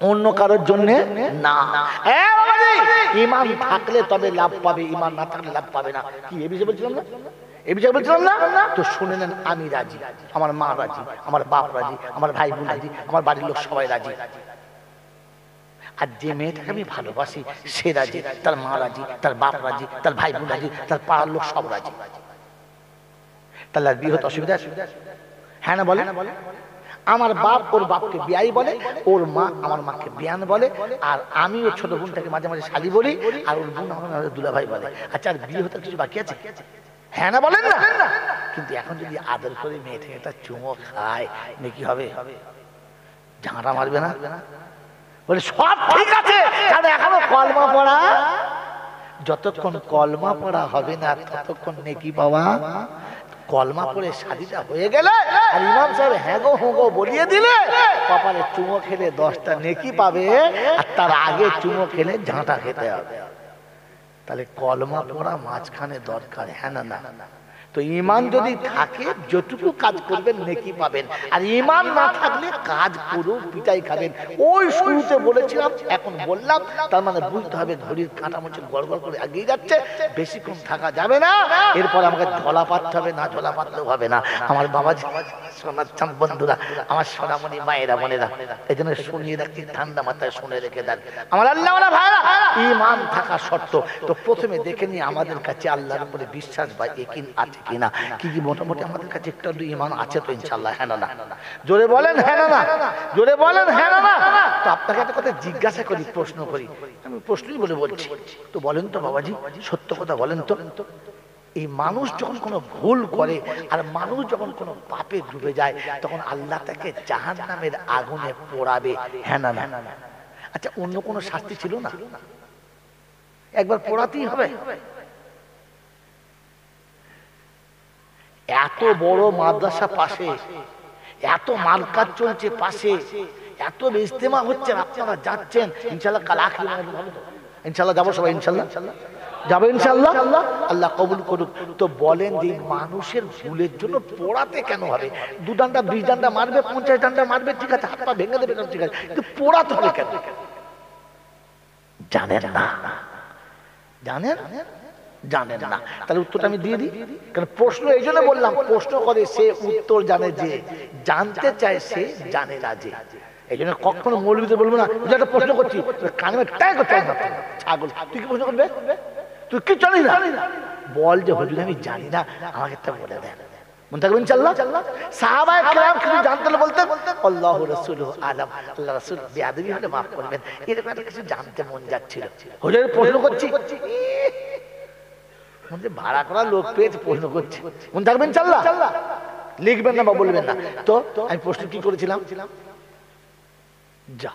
অন্য কারোর জন্য না। ঈমান থাকলে তবে লাভ পাবে, ঈমান না থাকলে লাভ পাবে না। কি এ বিষয়ে বলছিলাম না? এই বিষয়ে বলছিলাম না? তো শুনে নেন, আমি রাজি, আমার মা রাজি, আমার বাপ রাজি, আমার ভাই বোন রাজি, আমার বাড়ির লোক সবাই রাজি। আর যে মেয়েটাকে আমি ভালোবাসি সে রাজি, তার মা রাজি, তার বাপ রাজি, তার ভাই বোন রাজি, তার পাড়ার লোক সব রাজি। তাহলে আর বিয়ে হতে অসুবিধা আছে? হ্যাঁ না বলে? আমার বাপ ওর বাপকে বিয়াই বলে, ওর মা আমার মাকে বিয়ান বলে, আর আমি ওর ছোট বোনটাকে মাঝে মাঝে শালি বলি, আর ওর বোন আমার দুলাভাই বলে। আচ্ছা, আর বিয়ে হতে কিছু বাকি আছে? হ্যাঁ না বলেন না? কিন্তু এখন যদি আদর করে মেয়েটাকে একটা চুমো খায়, মেয়ে কি হবে? ঝাঁটা মারবে না? বলে সব ঠিক আছে, কারণ এখনো কলমা পড়া। যতক্ষণ কলমা পড়া হবে না ততক্ষণ নেকি পাওয়া। কলমা পড়ে শাদীটা হয়ে গেলে আর ইমাম সাহেব হ্যাগো হুগো বলিয়ে দিলে, কপালে চুমো খেলে 10টা নেকি পাবে, আর তার আগে চুমো খেলে ঝাঁটা খেতে হবে। তাহলে কলমা পড়া মাঝখানে দরকার, হ্যাঁ না? না। তো ঈমান যদি থাকে যতটুকু কাজ করবেন নেকি পাবেন, আর ঈমান না থাকলে কাজ পুরো পিটাই খাবেন। ওই শুরুতে বলেছিলাম, এখন বললাম, তার মানে বুঝতে হবে ঘড়ির কাঁটা মুছে গড়গড় করে এগিয়ে যাচ্ছে, বেশিক্ষণ থাকা যাবে না। এরপর আমাকে ঝোলা পাততে হবে, না ঝোলা পাতলেও হবে না। আমার বাবা শোনাচ্ছেন বন্ধুরা, আমার সোনামণি মায়েরা বোনেরা, এই জন্য শুনিয়ে রাখছি, ঠান্ডা মাথায় শুনে রেখে দেন। আমার আল্লাহওয়ালা ভাইরা, ঈমান থাকা শর্ত। তো প্রথমে দেখে নিই আমাদের কাছে আল্লাহর উপরে বিশ্বাস বা ইয়াকিন আছে কিনা। কি মোটামুটি আমাদের কাছে একটু ঈমান আছে তো ইনশাআল্লাহ? হ্যাঁ না? জোরে বলেন হ্যাঁ না? জোরে বলেন হ্যাঁ না? তো আপনাকে একটা কথা জিজ্ঞাসা করি, প্রশ্ন করি, আমি প্রশ্নই বলে বলছি। তো বলেন তো বাবাজি, সত্য কথা বলেন তো, এই মানুষ যখন কোনো ভুল করে আর মানুষ যখন কোনো পাপে ডুবে যায়, তখন আল্লাহ তাকে জাহান্নামের আগুনে পোড়াবে, হ্যাঁ না? আচ্ছা, অন্য কোনো শাস্তি ছিল না? একবার পোড়াতেই হবে? এত বড় মাদ্রাসা পাশে, এত মার্কাজ চলছে পাশে, এত ইজতেমা হচ্ছে, আপনারা যাচ্ছেন, ইনশাআল্লাহ কাল আখির ইনশাআল্লাহ যাবো সবাই, ইনশাআল্লাহ যাবো, ইনশাআল্লাহ আল্লাহ কবুল করুক। তো বলেন যে মানুষের ভুলের জন্য পোড়াতে কেন হবে? 2 ডান্ডা 20 ডান্ডা মারবে, 50 ডান্ডা মারবে, ঠিক আছে, হাত পা ভেঙে দেবে, ঠিক আছে, কিন্তু পোড়াতে হবে কেন? জানেন না? জানেন না? তাহলে উত্তরটা আমি দিয়ে দিই। কারণ প্রশ্ন এই জন্য বললাম, প্রশ্ন করে সে উত্তর জানে যে, জানতে চায় সে জানে না যে। এই জন্য কখনো মৌলবীদের বলবো না, একটা প্রশ্ন করছি কানে ট্যাগ করতে ছাগল, তুই কি প্রশ্ন করবে? তুই কি জানিস না? বল যে হুজুর আমি জানি না, আমাকে একটা বলে দেন। মনে থাকবে ইনশাআল্লাহ। সাহাবায়ে কেরাম কিছু জানতে হলে বলতেন আল্লাহু রাসূলুহু আলাম, আল্লাহ রাসূল বেয়াদবি হলে মাফ করবেন, এরকম একটা কিছু জানতে মন যাচ্ছিল, হুজুর প্রশ্ন করছি, ভাড়া করা লোক পেয়েছে প্রশ্ন করছে। মনে থাকবেন ইনশাআল্লাহ, লিখবেন না বা বলবেন না। তো আমি প্রশ্ন কি করেছিলাম? যা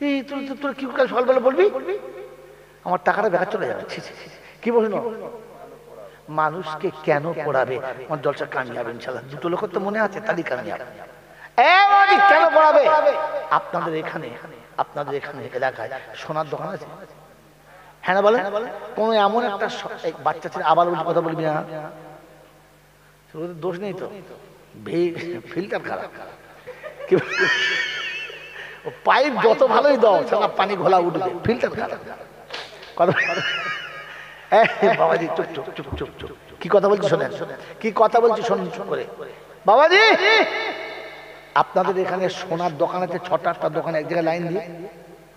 এই তোর কি সকালবেলা বলবি, আমার টাকাটা বেকার চলে যাবে। কি প্রশ্ন? মানুষকে কেন পড়াবে? আমার জলসা কামিয়াব ইনশাআল্লাহ। 2 লোকের তো মনে আছে, তারই কামিয়াব। কেন পড়াবে? আপনাদের এখানে এলাকায় সোনার দোকান আছে, হ্যাঁ না বলেন? কোন এমন একটা বাচ্চা ছেলে, আবার কথা বলবি না, দোষ নেই তো, ফিল্টার খারাপ, পাইপ যত ভালোই দাও সারা পানি ঘোলা উঠবে, ফিল্টার খারাপ। বাবাজি চুপ চুপ চুপ চুপ চুপ, কি কথা বলছি শোনেন, কি কথা বলছি শোনেন করে। বাবাজি আপনাদের এখানে সোনার দোকানেতে 6টা দোকানে এক জায়গায় লাইন দিয়ে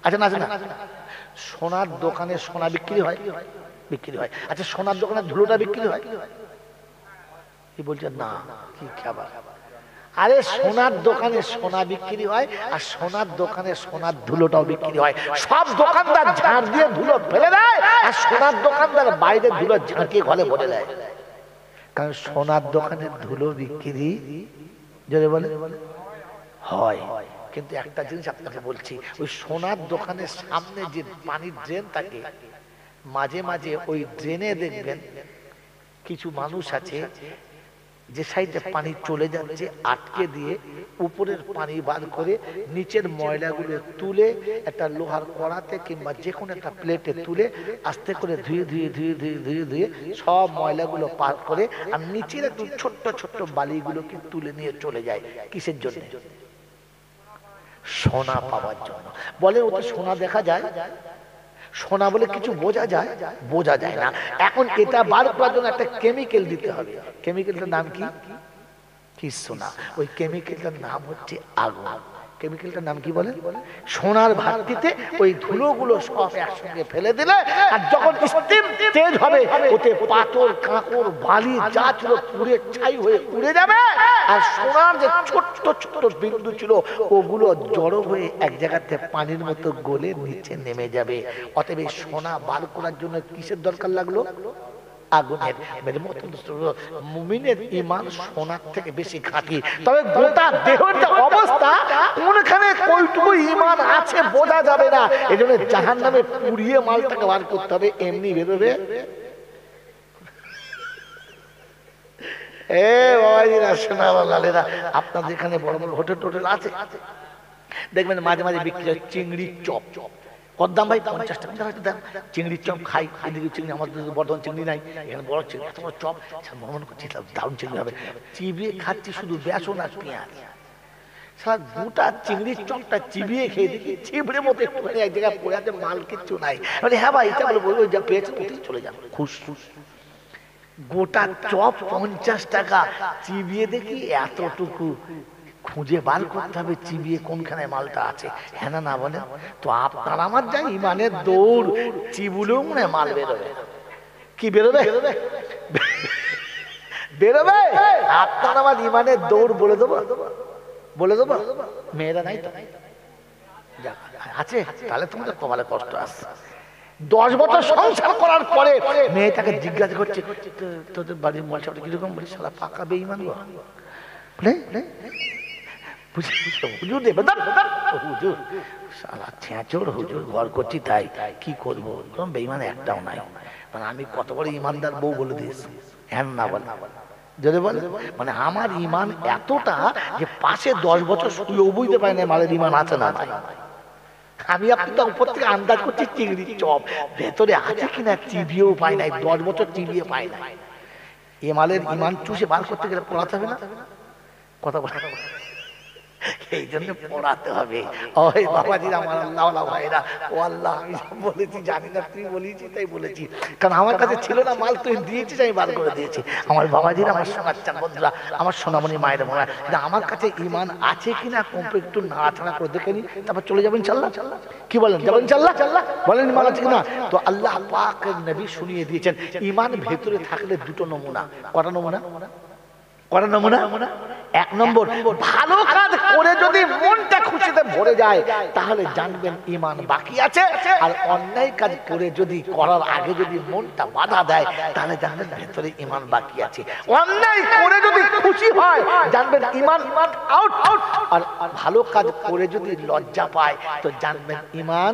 আচ্ছা না, আছে না? সোনার দোকানে সোনা বিক্রি হয়, বিক্রি হয়। আচ্ছা সোনার দোকানে ধুলোটা বিক্রি হয় কি বলছেন না? কি খাবার? আরে সোনার দোকানে সোনা বিক্রি হয় আর সোনার দোকানে সোনার ধুলোটাও বিক্রি হয়। সব দোকানদার ঝাড় দিয়ে ধুলো ফেলে দেয় আর সোনার দোকানদার বাইরে ধুলো ঝাঁকিয়ে ঘরে ভরে দেয়। কারণ সোনার দোকানে ধুলো বিক্রি যদি বলে হয়, কিন্তু একটা জিনিস আপনাকে বলছি, ওই সোনার দোকানের সামনে যে পানির ড্রেন থাকে, মাঝে মাঝে ওই ড্রেনে দেখবেন কিছু মানুষ আছে যে সাইডে পানি চলে যাচ্ছে আটকে দিয়ে উপরের পানি বার করে নিচের ময়লাগুলো তুলে একটা লোহার কড়াতে কিংবা যে কোনো একটা প্লেটে তুলে আস্তে করে ধুয়ে ধুয়ে ধুয়ে ধুয়ে ধুয়ে ধুয়ে সব ময়লাগুলো পার করে আর নিচের একটু ছোট্ট ছোট্ট বালিগুলোকে তুলে নিয়ে চলে যায়। কিসের জন্য? সোনা পাওয়ার জন্য। বলে ওটা সোনা দেখা যায়, সোনা বলে কিছু বোঝা যায়? বোঝা যায় না। এখন এটা বার করার জন্য একটা কেমিক্যাল দিতে হবে। কেমিক্যালটার নাম কি? কি সোনা? ওই কেমিক্যালটার নাম হচ্ছে আগুন। কেমিক্যালটার নাম কি বলে? সোনার ভাটিতে ওই ধুলোগুলো সব একসঙ্গে ফেলে দিলে আর যখন স্টিম তেজ হবে ওতে পাথর কাঁকড় বালি যা ছিল পুড়ে ছাই হয়ে উড়ে যাবে আর সোনার যে ছোট্ট ছোট্ট বিন্দু ছিল ওগুলো জড়ো হয়ে এক জায়গাতে পানির মতো গলে নিচে নেমে যাবে। অতএব সোনা বার করার জন্য কিসের দরকার লাগলো? আগুনের। মেরে মতো মুমিনের ঈমান সোনার থেকে বেশি খাঁটি। তবে গোটা দেহের অবস্থা কোনখানে কয়টুকু ঈমান আছে বোঝা যাবে না। এজন্য জাহান্নামে পুড়িয়ে মালটাকে বার করতে হবে, এমনি বেরোবে। এ বাবাজিরা সোনাওয়ালালেরা, আপনাদের এখানে বড় বড় হোটেল টোটেল আছে, দেখবেন মাঝে মাঝে বিক্রি হয় চিংড়ির চপ। কত দাম ভাই? 50 টাকা দাম। চিংড়ির চপ খাই, এদিকে চিংড়ি, আমাদের বর্ধমান চিংড়ি নাই, এখানে বড় চিংড়ি, এত বড় চপ, মনে করছি দারুণ চিংড়ি হবে। চিবিয়ে খাচ্ছি শুধু বেসন আর পেঁয়াজ, সারা গোটা চিংড়ির চপটা চিবিয়ে খেয়ে দেখি চিবড়ে মতো একটুখানি এক জায়গায় পড়ে আছে, মাল কিচ্ছু নাই। মানে হ্যাঁ ভাই এটা বলবো, যা পেয়েছে ওতেই চলে যান খুশ খুশ। গোটা চপ 50 টাকা, চিবিয়ে দেখি এতটুকু, খুঁজে বার করতে হবে চিবিয়ে কোনখানে মালটা আছে। হ্যাঁ না, না বলে তো আপনার আমার যা ইমানের দৌড়, চিবুলেও মনে মাল বেরোবে। কি বেরোবে? বেরোবে। আপনার আমার ইমানের দৌড় বলে দেবো, বলে দেবো। মেয়েরা নাই তো আছে, তাহলে তোমাদের কপালে কষ্ট আসছে। 10 বছর সংসার করার পরে মেয়েটাকে জিজ্ঞাসা করছে তোদের বাড়ির মশাটা কিরকম? বলি শালা পাকা বেঈমান গো। হুজুর দেবে হুজুর, শালা ছেঁচড় হুজুর, ঘর করছি তাই কি করবো, বেঈমান একটাও নাই। মানে আমি কত বড় ইমানদার বউ বলে দিয়েছি। হ্যাঁ না বল, যদি বলে মানে আমার ইমান এতটা যে পাশে 10 বছর শুয়েও বুঝতে পারি না মালের ইমান আছে না নাই। আমি আপনি তো উপর থেকে আন্দাজ করছি চিংড়ির চপ ভেতরে আছে কিনা চিবিয়েও পাই নাই, 10 বছর চিবিয়ে পাই নাই। এ মালের ইমান চুষে বার করতে গেলে পড়াতে হবে না? কথা বলা, এই জন্য পড়াতে হবে। ওই বাবাজি আমার আল্লাহওয়ালা ভাইরা, ও আল্লাহ আমি বলেছি জানি না, তুই বলেছি তাই বলেছি, কারণ আমার কাছে ছিল না মাল, তুই দিয়েছিস আমি বার করে দিয়েছি। আমার বাবাজিরা, আমার সোনাচ্চান বন্ধুরা, আমার সোনামণি মায়ের মায়েরা, আমার কাছে ইমান আছে কিনা কমপ্লিট একটু নাড়াচাড়া করে দেখে নি, তারপর চলে যাবেন ইনশাআল্লাহ। কি বলেন? যাবেন ইনশাআল্লাহ? বলেন ইমান আছে কিনা? তো আল্লাহ পাক নবী শুনিয়ে দিয়েছেন ইমান ভেতরে থাকলে দুটো নমুনা। কটা নমুনা? কটা নমুনা? 1 নম্বর, ভালো কাজ করে যদি মনটা খুশিতে ভরে যায় তাহলে জানবেন ঈমান বাকি আছে। আর অন্যায় কাজ করে যদি করার আগে যদি মনটা বাধা দেয় তাহলে জানবেন ভেতরে ঈমান বাকি আছে। অন্যায় করে যদি খুশি হয় জানবেন ঈমান আউট। আর ভালো কাজ করে যদি লজ্জা পায় তো জানবেন ঈমান,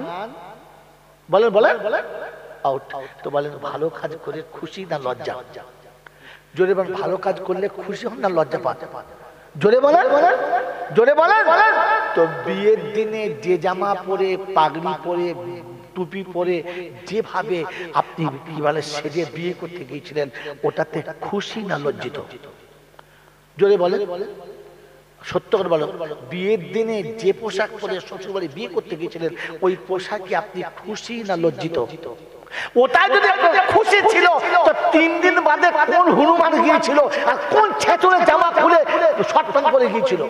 বলেন বলেন, আউট। তো বলেন ভালো কাজ করে খুশি না লজ্জা? জোরে বলেন, ভালো কাজ করলে খুশি হন না লজ্জা পান? জোরে বলেন, জোরে বলেন। তো বিয়ের দিনে যে জামা পরে, পাগড়ি পরে, টুপি পরে যেভাবে আপনি কি বলে সেজে বিয়ে করতে গিয়েছিলেন, ওটাতে খুশি না লজ্জিত? জোরে বলে, সত্য করে বলো, বিয়ের দিনে যে পোশাক পরে শ্বশুরবাড়ি বিয়ে করতে গিয়েছিলেন ওই পোশাকে আপনি খুশি না লজ্জিত? ওটা যদি আপনার খুশি ছিল তো 3 দিন বাদে কোন হনুমান গিয়েছিল আর কোন ছেচরে জামা খুলে শর্ট প্যান্ট পরে গিয়েছিল?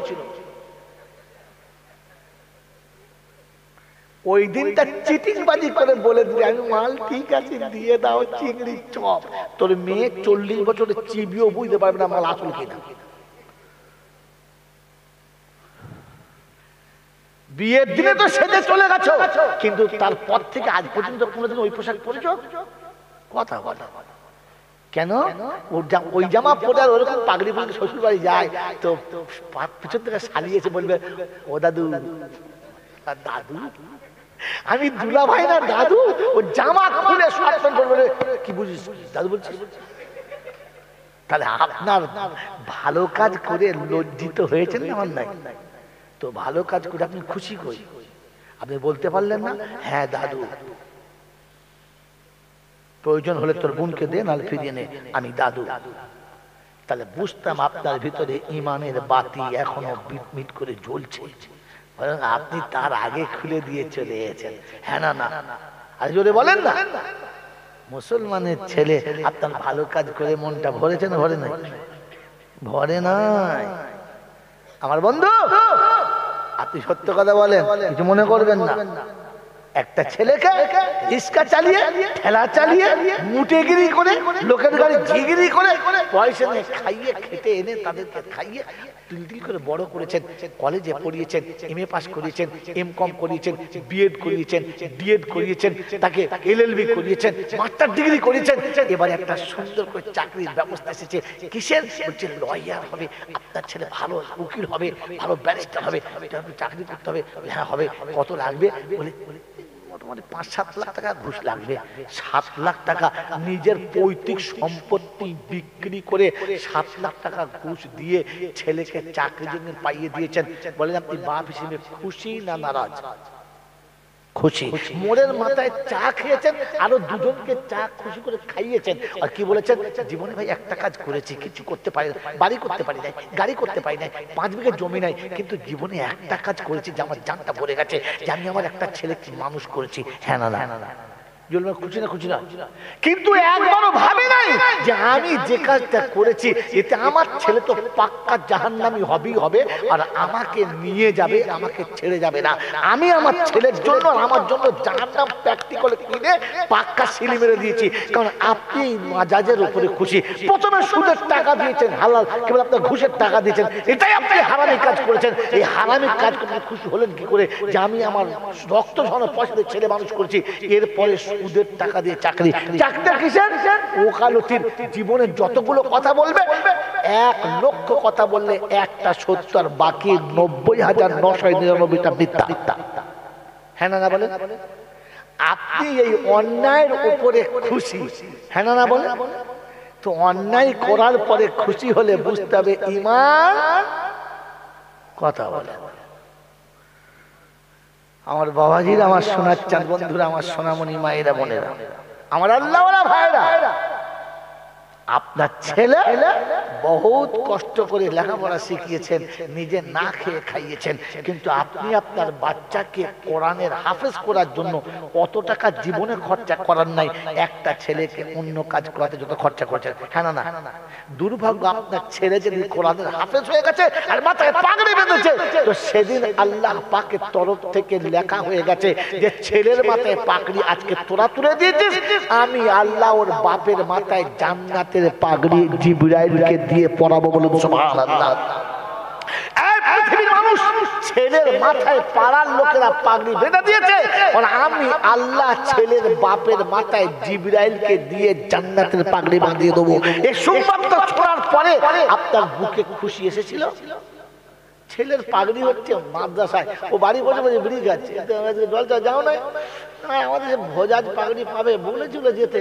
ওই দিনটা চিটিংবাজি করে বলে দিলে আমি মাল ঠিক আছে দিয়ে দাও চিংড়ি চপ, তোর মেয়ে 40 বছরে চিবিও বুঝতে পারবে না মাল আসল কিনা। বিয়ের দিনে তো সেজে চলে গেছো, কিন্তু তারপর থেকে আজ পর্যন্ত কোনোদিন ওই পোশাক পরেছ? কথা বলা কেন? ওই জামা পরে আর ওরকম পাগড়ি পরে শ্বশুর বাড়ি যায় তো পিছন থেকে সালিয়েছে বলবে ও দাদু, দাদু আমি দুলা ভাই না দাদু, ও জামা খুলে শর্ট প্যান্ট পরে কি বুঝিস দাদু বলছিস? তাহলে আপনার ভালো কাজ করে লজ্জিত হয়েছেন না? আমার নাই তো ভালো কাজ করে আপনি খুশি কই? আপনি বলতে পারলেন না হ্যাঁ দাদু প্রয়োজন হলে তোর বোনকে দে নাহলে ফিরিয়ে নে, আমি দাদু। তাহলে বুঝতাম আপনার ভিতরে ইমানের বাতি এখনো মিটমিট করে জ্বলছে, আপনি তার আগে খুলে দিয়ে চলে এসেছেন। হ্যাঁ না না আর জোরে বলেন না। মুসলমানের ছেলে আপনার ভালো কাজ করে মনটা ভরেছে না ভরে নাই? ভরে নাই। আমার বন্ধু আপনি সত্য কথা বলেন, কিছু মনে করবেন না। একটা ছেলেকে রিক্সা চালিয়ে ঠেলা চালিয়ে মুটেগিরি করে লোকের গাড়ি ঝিগিরি করে পয়সা নিয়ে খাইয়ে খেটে এনে তাদেরকে খাইয়ে তিল করে বড় করেছেন, কলেজে পড়িয়েছেন, MA পাস করিয়েছেন, MCOM করিয়েছেন, বিএড করিয়েছেন, ডিএড করিয়েছেন, তাকে LLB করিয়েছেন, মাস্টার ডিগ্রি করিয়েছেন। এবার একটা সুন্দর করে চাকরির ব্যবস্থা এসেছে। কিসের? বলছে লয়ার হবে, আপনার ছেলে ভালো উকিল হবে, ভালো ব্যারিস্টার হবে, চাকরি করতে হবে। হ্যাঁ হবে। কত লাগবে? বলে মোটামুটি 5-7 লাখ টাকা ঘুষ লাগবে। 7 লাখ টাকা নিজের পৈতৃক সম্পত্তি বিক্রি করে 7 লাখ টাকা ঘুষ দিয়ে ছেলেকে চাকরির জন্য পাইয়ে দিয়েছেন। বলেন আপনি বাপ হিসেবে খুশি না নারাজ? খুশি। মোড়ের মাথায় চা খেয়েছেন, আরো দুজনকে চা খুশি করে খাইয়েছেন। আর কি বলেছেন? জীবনে ভাই একটা কাজ করেছি, কিছু করতে পারি না, বাড়ি করতে পারি নাই, গাড়ি করতে পারি নাই, 5 বিঘা জমি নাই, কিন্তু জীবনে একটা কাজ করেছি যে আমার জানটা ভরে গেছে, যে আমি আমার একটা ছেলেকে মানুষ করেছি। হ্যাঁ না না খুশি না? খুশি না। কিন্তু একবারও ভাবে নাই যে আমি যে কাজটা করেছি এতে আমার ছেলে তো পাক্কা জাহান্নামী হবেই হবে, আর আমাকে নিয়ে যাবে, আমাকে ছেড়ে যাবে না। আমি আমার ছেলের জন্য আর আমার জন্য জাহান্নাম প্র্যাকটিক্যাল কিনে পাক্কা সিলি মেরে দিয়েছি। কারণ আপনি মাজাজের উপরে খুশি। প্রথমে সুদের টাকা দিয়েছেন হালাল, কেবল আপনার ঘুষের টাকা দিয়েছেন, এটাই আপনি হারামি কাজ করেছেন। এই হারামি কাজ করতে খুশি হলেন কি করে যে আমি আমার রক্ত ঝরানো পয়সা দিয়ে ছেলে মানুষ করেছি? এরপরে সুদের টাকা দিয়ে চাকরি। চাকরিটা কিসের? ওকালতির। জীবনে যতগুলো কথা বলবে 1 লক্ষ কথা বললে একটা সত্য আর বাকি 90,999টা মিথ্যা। হ্যাঁ না বলে? আপনি এই অন্যায়ের উপরে খুশি। হ্যাঁ না বলে? তো অন্যায় করার পরে খুশি হলে বুঝতে হবে ঈমান। কথা বলে আমার বাবাজিরা, আমার সোনার চাঁদ বন্ধুরা, আমার সোনামণি মায়েরা বোনেরা, আমার আল্লাহওয়ালা ভাইরা, আপনার ছেলে বহুত কষ্ট করে লেখাপড়া শিখিয়েছেন, নিজে না খেয়ে খাইয়েছেন, কিন্তু আপনি আপনার বাচ্চাকে কোরআনের হাফেজ করার জন্য কত টাকা জীবনে খরচা করার নাই, একটা ছেলেকে অন্য কাজ করাতে যত খরচা করেছেন। হ্যাঁ না না? দুর্ভাগ্য আপনার ছেলে যেদিন কোরআনের হাফেজ হয়ে গেছে আর মাথায় পাগড়ি বেঁধেছে, তো সেদিন আল্লাহ পাকের তরফ থেকে লেখা হয়ে গেছে যে ছেলের মাথায় পাগড়ি আজকে তোরা তুলে দিয়েছিস, আমি আল্লাহ ওর বাপের মাথায় জান্নাতের পাগড়ি জিবরাইলকে দিয়ে পরাবো। বলুন সুবহানাল্লাহ। এই পৃথিবীর মানুষ ছেলের মাথায় পাড়ার লোকেরা পাগড়ি বেঁধে দিয়েছে, আর আমি আল্লাহ ছেলের বাপের মাথায় জিবরাইলকে দিয়ে জান্নাতের পাগড়ি বাঁধিয়ে দেবো। এই সংবাদটা শোনার পরে আপনার বুকে খুশি এসেছিল? ছেলের পাগড়ি হচ্ছে মাদ্রাসায়, ও বাড়ি বসে বসে বিড়ি খাচ্ছে, জলটা যাও না, আমাদের ভোজাজ পাগড়ি পাবে বলেছিল যেতে,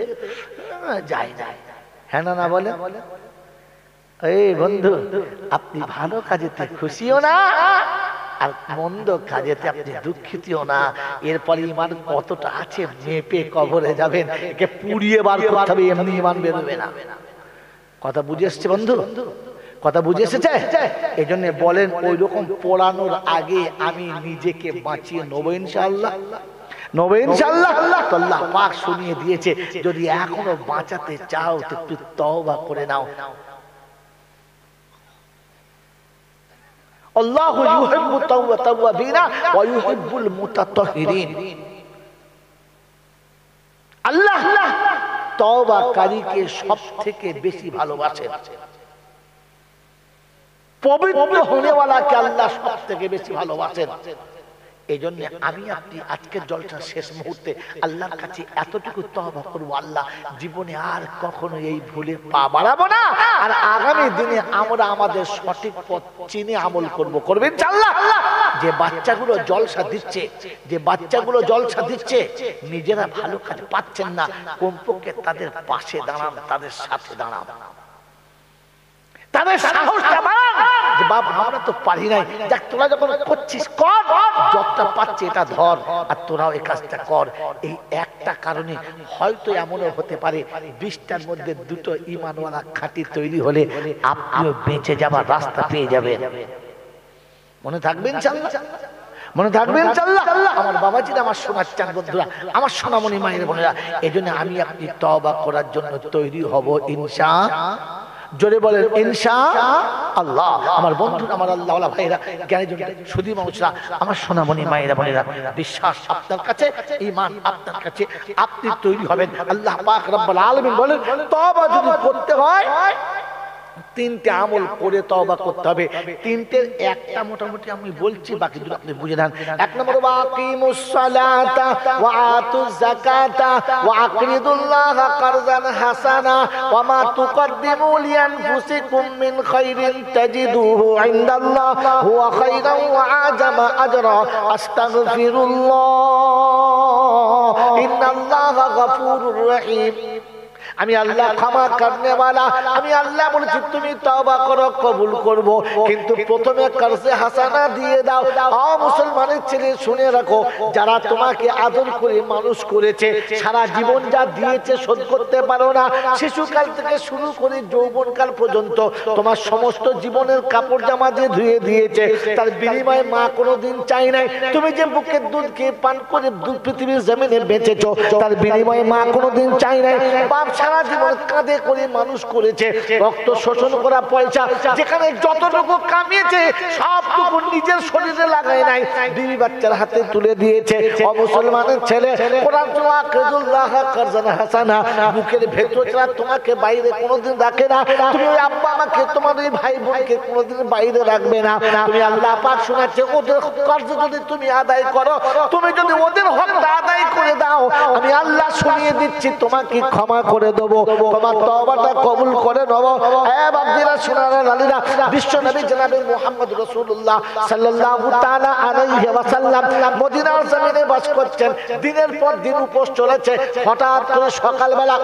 যাই না। হ্যাঁ না বলে? এই বন্ধু, আপনি ভালো কাজেতে খুশিও না আর মন্দ কাজেতে আপনি দুঃখিতও না। এরপরে ইমান কতটা আছে মেপে কবরে যাবেন, একে পুড়িয়ে বার করতে হবে, এমনি ইমান বেরোবে না। কথা বুঝে এসছে বন্ধু? কথা বুঝে এসেছে? এই জন্য বলেন ওই রকম পড়ানোর আগে আমি নিজেকে বাঁচিয়ে নেবো ইনশাআল্লাহ, নেবো ইনশাআল্লাহ। তো আল্লাহ পাক শুনিয়ে দিয়েছে, যদি এখনো বাঁচাতে চাও তো একটু তওবা করে নাও। আল্লাহু ইউহিব্বু তাওয়াবিনা ওয়া ইউহিব্বুল মুতাতাহহিরিন। আল্লাহ তওবাকারীকে সবথেকে বেশি ভালোবাসেন। পবিত্র होने वाला কে আল্লাহ সবথেকে বেশি ভালোবাসেন। এই জন্য আমি আপনি আজকের জলটা শেষ মুহূর্তে আল্লাহর কাছে এতটুকু তওবা করব, আল্লাহ জীবনে আর কখনো এই ভুলে পা বাড়াবো না, আর আগামী দিনে আমরা আমাদের সঠিক পথ চিনে আমল করব। করবেন ইনশাআল্লাহ? যে বাচ্চাগুলো জলসা দিচ্ছে, যে বাচ্চাগুলো জলসা দিচ্ছে, নিজেরা ভালো কাজ পাচ্ছেন না, কমপক্ষে তাদের পাশে দাঁড়ান, তাদের সাথে দাঁড়ান, তাদের সাহসটা বাড়ান যে বাবা আমরা তো পারি নাই, দেখ তোরা যখন করছিস কর, যতটা পাচ্ছি এটা ধর, আর তোরাও এই কাজটা কর। এই একটা কারণে হয়তো এমনও হতে পারে 20টার মধ্যে 2টো ঈমানওয়ালা খাঁটি তৈরি হলে আপনিও বেঁচে যাবার রাস্তা পেয়ে যাবেন। মনে থাকবেন ইনশাআল্লাহ, মনে থাকবেন ইনশাআল্লাহ। আমার বাবাজিরা, আমার সোনার চাঁদ বন্ধুরা, আমার সোনামণি মায়ের বোনেরা, এই জন্য আমি আপনি তওবা করার জন্য তৈরি হব ইনশাআল্লাহ। জোরে বলেন ইনশাআল্লাহ। আমার বন্ধুরা, আমার আল্লাহওয়ালা ভাইরা, জ্ঞানীজন, সুধী মানুষরা, আমার সোনামণি মায়েরা বোনেরা, বিশ্বাস আপনার কাছে, ঈমান আপনার কাছে, আপনি তৈরি হবেন। আল্লাহ পাক রব্বুল আলামিন বলেন, তওবা যদি করতে হয় 3টে আমল করে তওবা করতে হবে। 3টের একটা মোটামুটি আমি বলছি, বাকি দুটো আপনি বুঝে নেন। 1 নম্বর, ওয়াকিমুস সালাতা ওয়া আতুজ যাকাতা ওয়া আকরিদুল্লাহা কারজান হাসানা ওয়া মা তুকদ্দিমু লিআনফুসিকুম মিন খাইরিন তাজিদুহু ইনদাল্লাহ হুয়া খাইরান ওয়া আজামা আজরা আস্তাগফিরুল্লাহ ইন্নাল্লাহা গফুরুর রহিম। আমি আল্লাহ ক্ষমা করনে वाला, আমি আল্লাহ বলেছি তুমি তওবা করো, কবুল করব, কিন্তু প্রথমে কারজে হাসানা দিয়ে দাও। ও মুসলমানের ছেলে শুনে রাখো, যারা তোমাকে আদর করে মানুষ করেছে, সারা জীবন যা দিয়েছে শোধ করতে পারো না, শিশুকাল থেকে শুরু করে যৌবনকাল পর্যন্ত তোমার সমস্ত জীবনের কাপড় জামা দিয়ে ধুয়ে দিয়েছে, তার বিনিময়ে মা কোনোদিন চাই নাই তুমি যে বুকের দুধ খেয়ে পান করে পৃথিবীর জমিনে বেঁচেছো, তার বিনিময়ে মা কোনোদিন চাই নাই বাপ সারা জীবন কাঁধে করে মানুষ করেছে, রক্ত শোষণ করা পয়সা যেখানে যতটুকু কামিয়েছে সবটুকু নিজের শরীরে লাগায় নাই, বিবি বাচ্চার হাতে তুলে দিয়েছে। ও মুসলমানের ছেলে, কোরআন আকরিদুল্লাহ কারজান হাসানা, বুকের ভেতর ছাড়া তোমাকে বাইরে কোনোদিন রাখে না। তুমি ওই আব্বা আমাকে, তোমার ওই ভাই বোনকে কোনোদিন বাইরে রাখবে না। তুমি আল্লাহ পাক শোনাচ্ছে, ওদের কর্জ যদি তুমি আদায় করো, তুমি যদি ওদের হকটা আদায় করে দাও, আমি আল্লাহ শুনিয়ে দিচ্ছি তোমাকে ক্ষমা করে দেবো, তোমার তওবাটা কবুল করে নেব। এ বাপজিরা, সোনারা, লালীরা, বিশ্ব নবী জনাবে মুহাম্মদ রাসূলুল্লাহ সাল্লাল্লাহু তাআলা আলাইহি ওয়াসাল্লাম মদিনার জমিনে বাস করছেন। দিনের পর দিন উপোস চলেছে। হঠাৎ করে সকালবেলা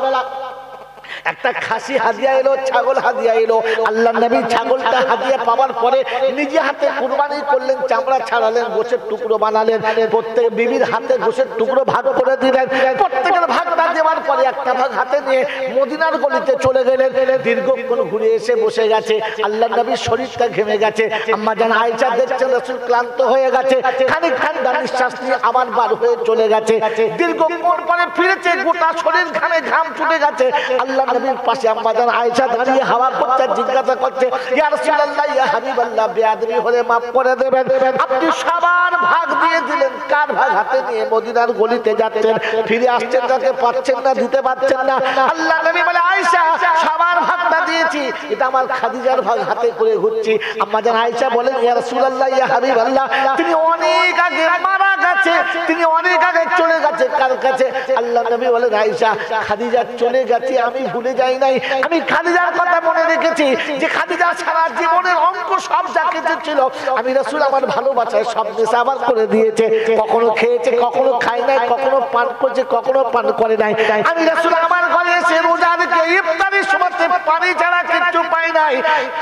একটা খাসি হাদিয়া এলো, ছাগল হাদিয়া এলো। আল্লাহ নবী ছাগলটা হাদিয়া পাওয়ার পরে নিজে হাতে কুরবানি করলেন, চামড়া ছাড়ালেন, গোশের টুকরো বানালেন, প্রত্যেক বিবির হাতে গোশের টুকরো ভাগ করে দিলেন। প্রত্যেকের ভাগটা দেওয়ার পরে একটা ভাগ হাতে নিয়ে মদিনার গলিতে চলে গেলেন। দীর্ঘক্ষণ ঘুরে এসে বসে গেছে। আল্লাহ নবীর শরীরটা ঘেমে গেছে। আম্মা জান আয়েশা দেখছেন রাসূল ক্লান্ত হয়ে গেছে, খানিক ঠান্ডা নিঃশ্বাস নিয়ে আবার বার হয়ে চলে গেছে। দীর্ঘক্ষণ পরে ফিরেছে, গোটা শরীর ঘামে ঘাম ছুটে গেছে। আল্লাহ নবীর পাশে আম্মা জান আয়েশা দাঁড়িয়ে হাওয়া করতে জিজ্ঞাসা করছে, ইয়া রাসূলুল্লাহ, ইয়া হাবিবাল্লাহ, বেয়াদবি হলে maaf করে দেবেন। আপনি সবার ভাগ দিয়ে দিলেন, কার ভাগ হাতে নিয়ে মদিনার গলিতে যাচ্ছেন, ফিরে আসছেন, তাকে পাচ্ছেন না, দিতে পারছেন না। আল্লাহ নবী বলে, আয়েশা সবার ভাগটা দিয়েছি, এটা আমার খাদিজার ভাগ হাতে করে ঘুরছি। আম্মা জান আয়েশা বলেন, ইয়া রাসূলুল্লাহ, ইয়া হাবিবাল্লাহ, তিনি অনেক আগে মারা গেছে, তিনি অনেক আগে চলে গেছে। কার কাছে? আল্লাহ নবী বলেন, আয়েশা খাদিজা চলে গেছে, আমি ভুলে যাই নাই, আমি খাদিজার কথা মনে রেখেছি, যে খাদিজা সারা জীবনের অঙ্ক সব যা কিছু ছিল আমি রাসূল আমার ভালোবাসায় সব নেশাবার করে দিয়েছে। কখনো খেয়েছে, কখনো খায় নাই, কখনো পান করেছে, কখনো পান করে নাই। আমি রাসূল আমার ঘরে এসে রোজারকে ইফতারের সময় পানি ছাড়া কিচ্ছু পাই নাই।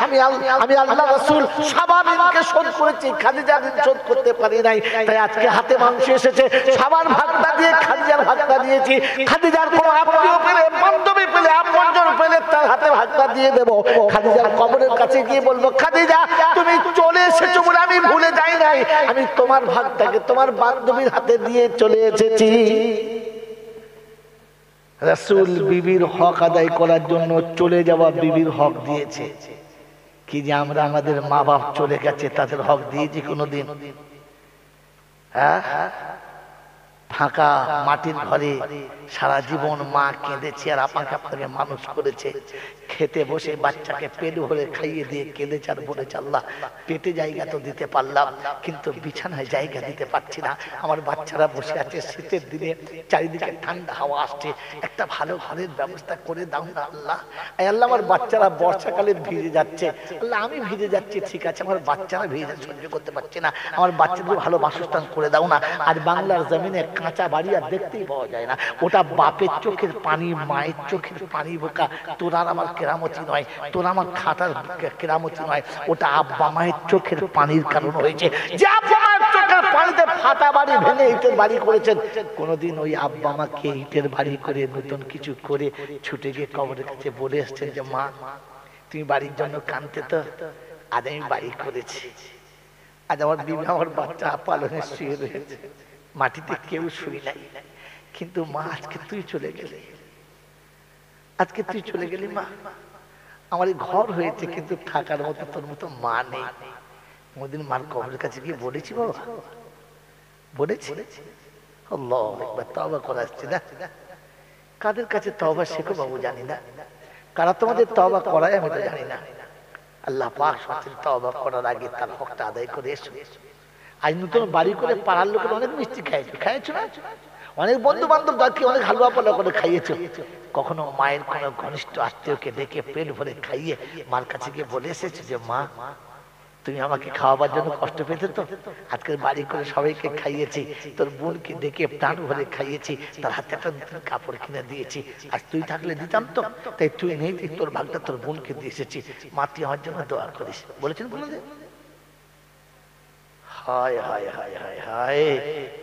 আমি আল্লাহ রাসূল সাবাবিনকে শোধ করেছি, খাদিজা শোধ করতে পারি নাই। তাই আজকে হাতে মাংস এসেছে, সাবার ভাগটা দিয়ে খাদিজার ভাগটা দিয়েছি। খাদিজার কোনো আত্মীয় পেলে, বান্ধবী পেলে, আপনজন পেলে তার হাতে ভাগটা দিয়ে দেব। খাদিজার কবরের কাছে গিয়ে বলবো, খাদিজা তুমি চলে এসেছো বলে আমি ভুলে যাই নাই, আমি তোমার ভাগটাকে তোমার বান্ধবীর হাতে দিয়ে চলে এসেছি। রাসূল বিবির হক আদায় করার জন্য চলে যাওয়া বিবির হক দিয়েছে। কি যে আমরা আমাদের মা বাপ চলে গেছে তাদের হক দিয়েছি কোনোদিন? হ্যাঁ, ফাঁকা মাটির ঘরে সারা জীবন মা কেঁদেছে আর আপনাকে মানুষ করেছে। খেতে বসে বাচ্চাকে পেট ভরে খাইয়ে দিয়ে কেঁদেছে আর বলেছে, আল্লাহ পেটে জায়গা তো দিতে পারলাম কিন্তু বিছানায় জায়গা দিতে পারছি না। আমার বাচ্চারা বসে আছে, শীতের দিনে চারিদিকে ঠান্ডা হাওয়া আসছে, একটা ভালো ঘরের ব্যবস্থা করে দাও না আল্লাহ। আল্লাহ আমার বাচ্চারা বর্ষাকালে ভিজে যাচ্ছে, আল্লাহ আমি ভিজে যাচ্ছি ঠিক আছে, আমার বাচ্চারা ভিজে সহ্য করতে পারছে না, আমার বাচ্চাদের ভালো বাসস্থান করে দাও না। আর বাংলার জমিনে কাঁচা বাড়ি আর দেখতেই পাওয়া যায় না, ওটা বাপের চোখের পানি, মায়ের চোখের পানি। বোকা তোর আর আমার কেরামতি নয়, তোর আমার খাটার কেরামতি নয়, ওটা আব্বা মায়ের চোখের পানির কারণ হয়েছে। যে আব্বা মায়ের চোখের পানিতে ফাটা বাড়ি ভেঙে ইটের বাড়ি করেছেন, কোনোদিন ওই আব্বা মাকে ইটের বাড়ি করে নতুন কিছু করে ছুটে গিয়ে কবরের কাছে বলে এসছেন যে মা তুমি বাড়ির জন্য কাঁদতে তো, আজ আমি বাড়ি করেছি, আজ আমার বিবাহ, আমার বাচ্চা পালনে শুয়ে রয়েছে, মাটিতে কেউ শুই নাই, কিন্তু মা আজকে তুই চলে গেলি, আজকে তুই চলে গেলি মা, আমার এই ঘর হয়েছে কিন্তু থাকার মতো তোর মতো মা নেই। কোনদিন মার কবরের কাছে গিয়ে বলেছি বাবা? বলেছি? আল্লাহ একবার তওবা করে আসছি না। কাদের কাছে তওবা শেখো বাবু জানি না, কারা তোমাদের তওবা করায় আমি তো জানি না। আল্লাহ পাক সত্যি তওবা করার আগে তার হকটা আদায় করে এসো। আজ নতুন বাড়ি করে পাড়ার লোকের অনেক মিষ্টি খাইয়েছো না, অনেক বন্ধু বান্ধব ডাকি অনেক হালুয়া পালা করে খাইয়েছো। কখনো মায়ের কোনো ঘনিষ্ঠ আত্মীয়কে ডেকে পেট ভরে খাইয়ে মার কাছে গিয়ে বলে এসেছো যে মা তুমি আমাকে খাওয়াবার জন্য কষ্ট পেতে তো, আজকের বাড়ি করে সবাইকে খাইয়েছি, তোর বোনকে ডেকে প্রাণ ভরে খাইয়েছি, তার হাতে একটা নতুন কাপড় কিনে দিয়েছি, আর তুই থাকলে দিতাম তো, তাই তুই নেই, তোর ভাগটা তোর বোনকে দিয়ে এসেছি, মা তুই আমার জন্য দোয়া করিস। বলেছেন বলে? হায় হায় হায় হায় হায়,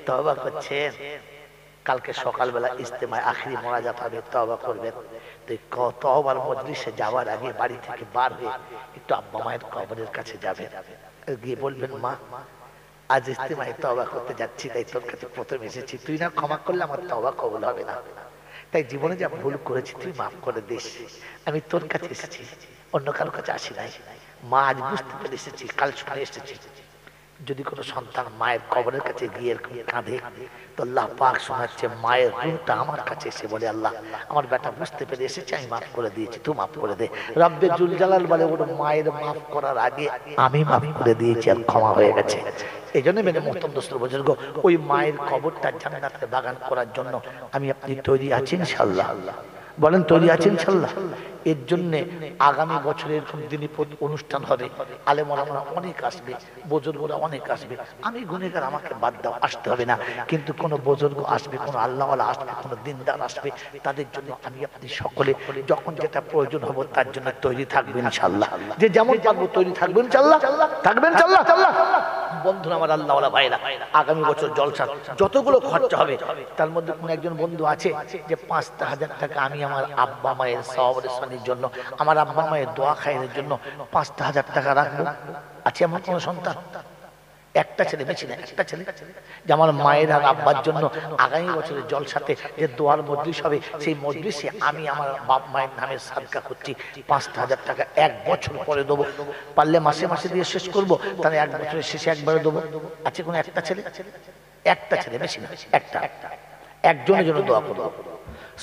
তওবা করছেন। কালকে সকালবেলা ইজতেমায় আখিরি মোনাজাত হবে, তওবা করবেন। তওবার মজলিসে যাওয়ার আগে বাড়ি থেকে বার হয়ে একটু আব্বা মায়ের কবরের কাছে যাবেন, গিয়ে বলবেন মা আজ ইজতেমায় তওবা করতে যাচ্ছি, তাই তোর কাছে প্রথম এসেছি, তুই না ক্ষমা করলে আমার তওবা কবুল হবে না, তাই জীবনে যা ভুল করেছি তুই মাফ করে দিস, আমি তোর কাছে এসেছি, অন্য কারোর কাছে আসি নাই। মা আজ বুঝতে পেরে এসেছি, কাল শুনে এসেছি। যদি কোনো সন্তান মায়ের কবরের কাছে গিয়ে কাঁদে তো আল্লাহ পাক শোনাচ্ছে মায়ের রূহটা আমার কাছে এসে বলে, আল্লাহ আমার বেটা বুঝতে পেরে এসেছে, আমি মাফ করে দিয়েছি, তুই মাফ করে দে। রব্বে জুল জালাল বলে ওর মায়ের মাফ করার আগে আমি মাফ করে দিয়েছি আর ক্ষমা হয়ে গেছে। এই জন্য মেরে মোহতরম দোস্ত বুজুর্গ, ওই মায়ের কবরটা জান্নাতের বাগান করার জন্য আমি আপনি তৈরি আছেন ইনশাআল্লাহ? বলেন তৈরি আছেন ইনশাআল্লাহ? এর জন্য আগামী বছর এরকম দিনই অনুষ্ঠান হবে, আলেম ওলামারা অনেক আসবে, বুজুর্গরা অনেক আসবে। আমি গুনেগার, আমাকে বাদ দাও, আসতে হবে না, কিন্তু কোনো বুজুর্গ আসবে, কোনো আল্লাহওয়ালা আসবে, কোনো দিনদার আসবে, তাদের জন্য আমি আপনি সকলে যখন যেটা প্রয়োজন হবে তার জন্য তৈরি থাকবেন ইনশাআল্লাহ। যে যেমন পারবো তৈরি থাকবেন ইনশাআল্লাহ, থাকবেন ইনশাআল্লাহ। বন্ধুরা আমার, আল্লাহওয়ালা ভাইরা, আগামী বছর জলসা যতগুলো খরচা হবে তার মধ্যে কোন একজন বন্ধু আছে যে 5,000 টাকা আমি আমার আব্বা মায়ের সওয়াবের জন্য, আমার আব্বা মায়ের দোয়া খায়ের জন্য 5,000 টাকা রাখবো? আছে এমন কোন সন্তান? একটা ছেলে, বেশি না, একটা ছেলে, যে আমার মায়ের আর আব্বার জন্য আগামী বছরের জলসাতে যে দোয়ার মজলিস হবে, সেই মজলিসে আমি আমার বাপ মায়ের নামে সাদকা করছি, 5,000 টাকা 1 বছর পরে দেবো, পারলে মাসে মাসে দিয়ে শেষ করবো, তাহলে 1 বছরের শেষে একবারে দেবো। আছে কোনো একটা ছেলে? একটা ছেলে, বেশি না, একটা, একজনের জন্য দোয়া করবো।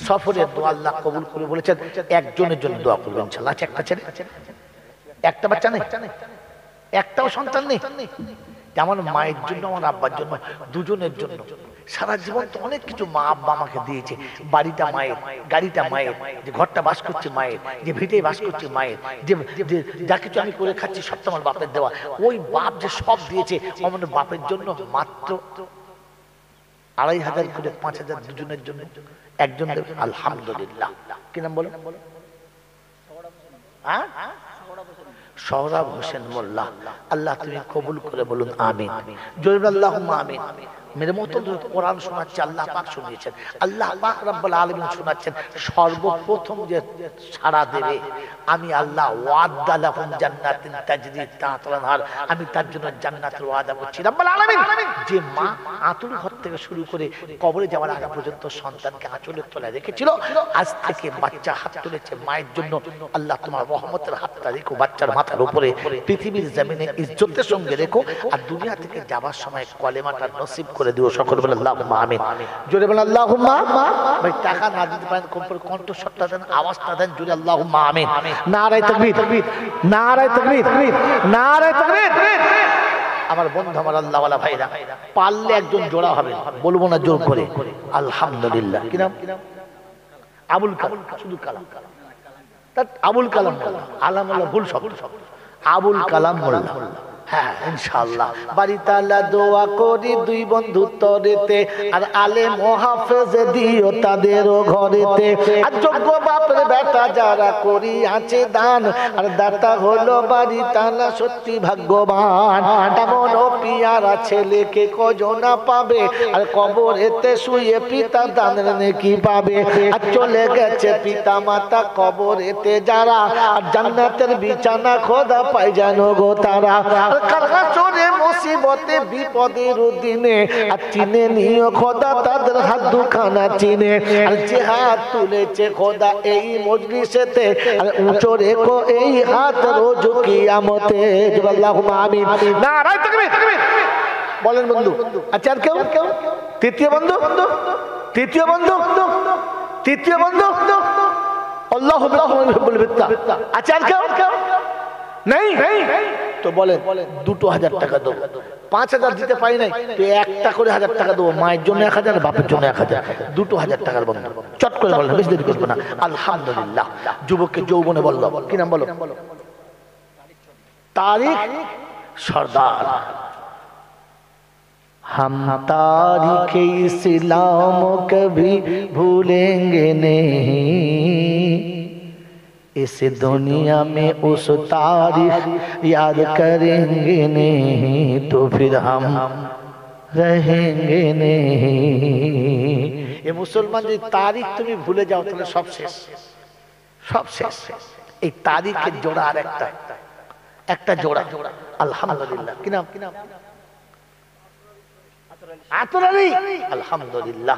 সফরের দোয়া আল্লাহ কবুল করে বলেছেন, একজনের জন্য দোয়া করবেন ইনশাআল্লাহ। আছে একটা ছেলে, একটা বাচ্চা নেই, একটাও সন্তান নেই? আমার মায়ের জন্য, আমার আব্বার জন্য, দুজনের জন্য। সারা জীবন তো অনেক কিছু মা আব্বা আমাকে দিয়েছে, বাড়িটা মায়ের, গাড়িটা মায়ের, যে ঘরটা বাস করছে মায়ের, যে ভিটে বাস করছে মায়ের, যে যা কিছু আমি করে খাচ্ছি সব তো আমার বাপের দেওয়া। ওই বাপ যে সব দিয়েছে, আমার বাপের জন্য মাত্র 2500 করে 5000 দুজনের জন্য, একজন দেবে আলহামদুলিল্লাহ। কি নাম বলো? সোহরাব হোসেন মোল্লা। আল্লাহ তুমি কবুল করে বলুন আমিন। জোরে আল্লাহুম্মা আমিন। मेरे মতন কোরআন শোনাচ্ছে, আল্লাহ পাক শুনিয়েছেন, আল্লাহ পাক রব্বুল আলামিন শোনাচ্ছেন। সর্বপ্রথম যে ছাড়া দেবে আমি আল্লাহ, ওয়াদা লাহুম জান্নাতিন তাজরি তাহতাল আনহার, আমি তার জন্য জান্নাতের ওয়াদা করছি রব্বুল আলামিন। যে মা আঁতুল ঘর থেকে শুরু করে কবরে যাওয়ার আগে পর্যন্ত সন্তানকে আঁচলের তলায় রেখেছিল, আজ থেকে বাচ্চা হাত তুলেছে মায়ের জন্য, আল্লাহ তোমার রহমতের হাতটা রেখো বাচ্চার মাথার উপরে, পৃথিবীর জমিনে ইজ্জতের সঙ্গে রেখো, আর দুনিয়া থেকে যাবার সময় কলেমাটা নসিব করে দিও। সকল বলে আল্লাহুম্মা আমিন। জোরে বলে আল্লাহুম্মা। ভাই টাকা না দিতে পারেন কম্পের কণ্ঠস্বরটা দেন, আওয়াজটা দেন, জোরে আল্লাহুম্মা আমিন। নারায়ে তাকবীর, নারায়ে তাকবীর, নারায়ে তাকবীর। আমার বন্ধু, আমার আল্লাহওয়ালা ভাইরা, পারলে একজন জোড়া হবে, বলবো না জোর করে, আলহামদুলিল্লাহ। কি নাম? আবুল কালাম, শুধু কালাম, আবুল কালাম মোল্লা। আলামুল্লাহ ভুল শব্দ, আবুল কালাম মোল্লা। হ্যাঁ ইনশাআল্লাহ। বাড়িতে আল্লাহ দোয়া করি দুই বন্ধু তরেতে, আর আলেম ও হাফেজ দিও তাদেরও ঘরেতে, আর যোগ্য বাপের বেটা যারা করি আছে দান, আর দাতা হলো বাড়িতে আল্লাহ সত্যি ভাগ্যবান। এমন ও পিয়ারা ছেলেকে কজনা পাবে, আর কবরেতে শুয়ে পিতা দানের নেকি পাবে। আর চলে গেছে পিতা মাতা কবরেতে যারা, আর জান্নাতের বিছানা খোদা পায় জানো গো তারা। চোরে মুসিবতে বিপদের দিনে, আর চিনে নিও খোদা তাদের হাত দুখানা চিনে, আর যে হাত তুলেছে খোদা এই মজলিসেতে, আর উঁচু রেখো এই হাত রোজ কিয়ামতে। আল্লাহুম্মা আমিন। নারায়ে তাকবীর। বলেন বন্ধু। আচ্ছা আর কেউ? তৃতীয় বন্ধু, তৃতীয় বন্ধু, তৃতীয় বন্ধু। আল্লাহু বিল বিত্তা। আচ্ছা আর কেউ? नहीं तो बोले 2000 টাকা দেব 5000 দিতে পারি নাই তো একটা করে 1000 টাকা দেব মায়ের জন্য 1000 বাপের জন্য 1000 2000 টাকার বন্ধ চট করে বললাম বেশি দেরি করব না আলহামদুলিল্লাহ যুবককে যৌবনে বলল কি নাম বলো तारिक सरदार हम तारीख इस्लाम कभी भूलेंगे नहीं इस दुनिया में उस तारीख याद करेंगे नहीं तो फिर हम रहेंगे नहीं ये मुसलमान जो तारीख तुम्हें भूले जाओ तो सब शेष एक तारीख के जोड़ा और একটা জোড়া আলহামদুলিল্লাহ কি নাম আতর আলী আলহামদুলিল্লাহ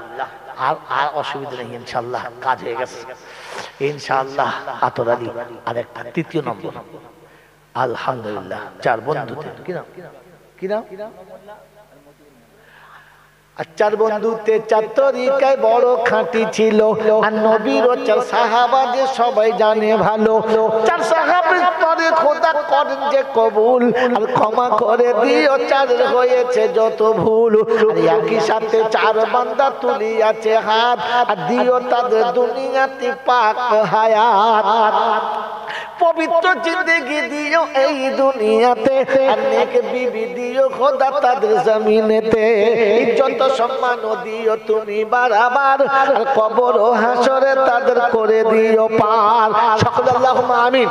আর অসুবিধা নেই ইনশাআল্লাহ কাজ হয়ে গেছে ইনশাআল্লাহ আতর আলী আর একটা তৃতীয় নম্বর আলহামদুলিল্লাহ চার বন্ধুতে কি নাম চার বন্ধুতে চার তরিকায় বড় খাঁটি ছিল আর নবীর ও চার সাহাবা যে সবাই জানে ভালো চার সাহাবীর তরে খোদা করেন যে কবুল আর ক্ষমা করে দিও চারের হয়েছে যত ভুল আর একই সাথে চার বান্দা তুলিয়াছে হাত আর দিও তাদের দুনিয়াতে পাক হায়াত পবিত্র জিন্দেগি দিও এই দুনিয়াতে আর নেক বিবি দিও খোদা তাদের জমিনেতে ইজ্জত সম্মান দিও তুমি বারবার আর কবর ও হাসরে তাদের করে দিও পার সকল আল্লাহুম্মা আমিন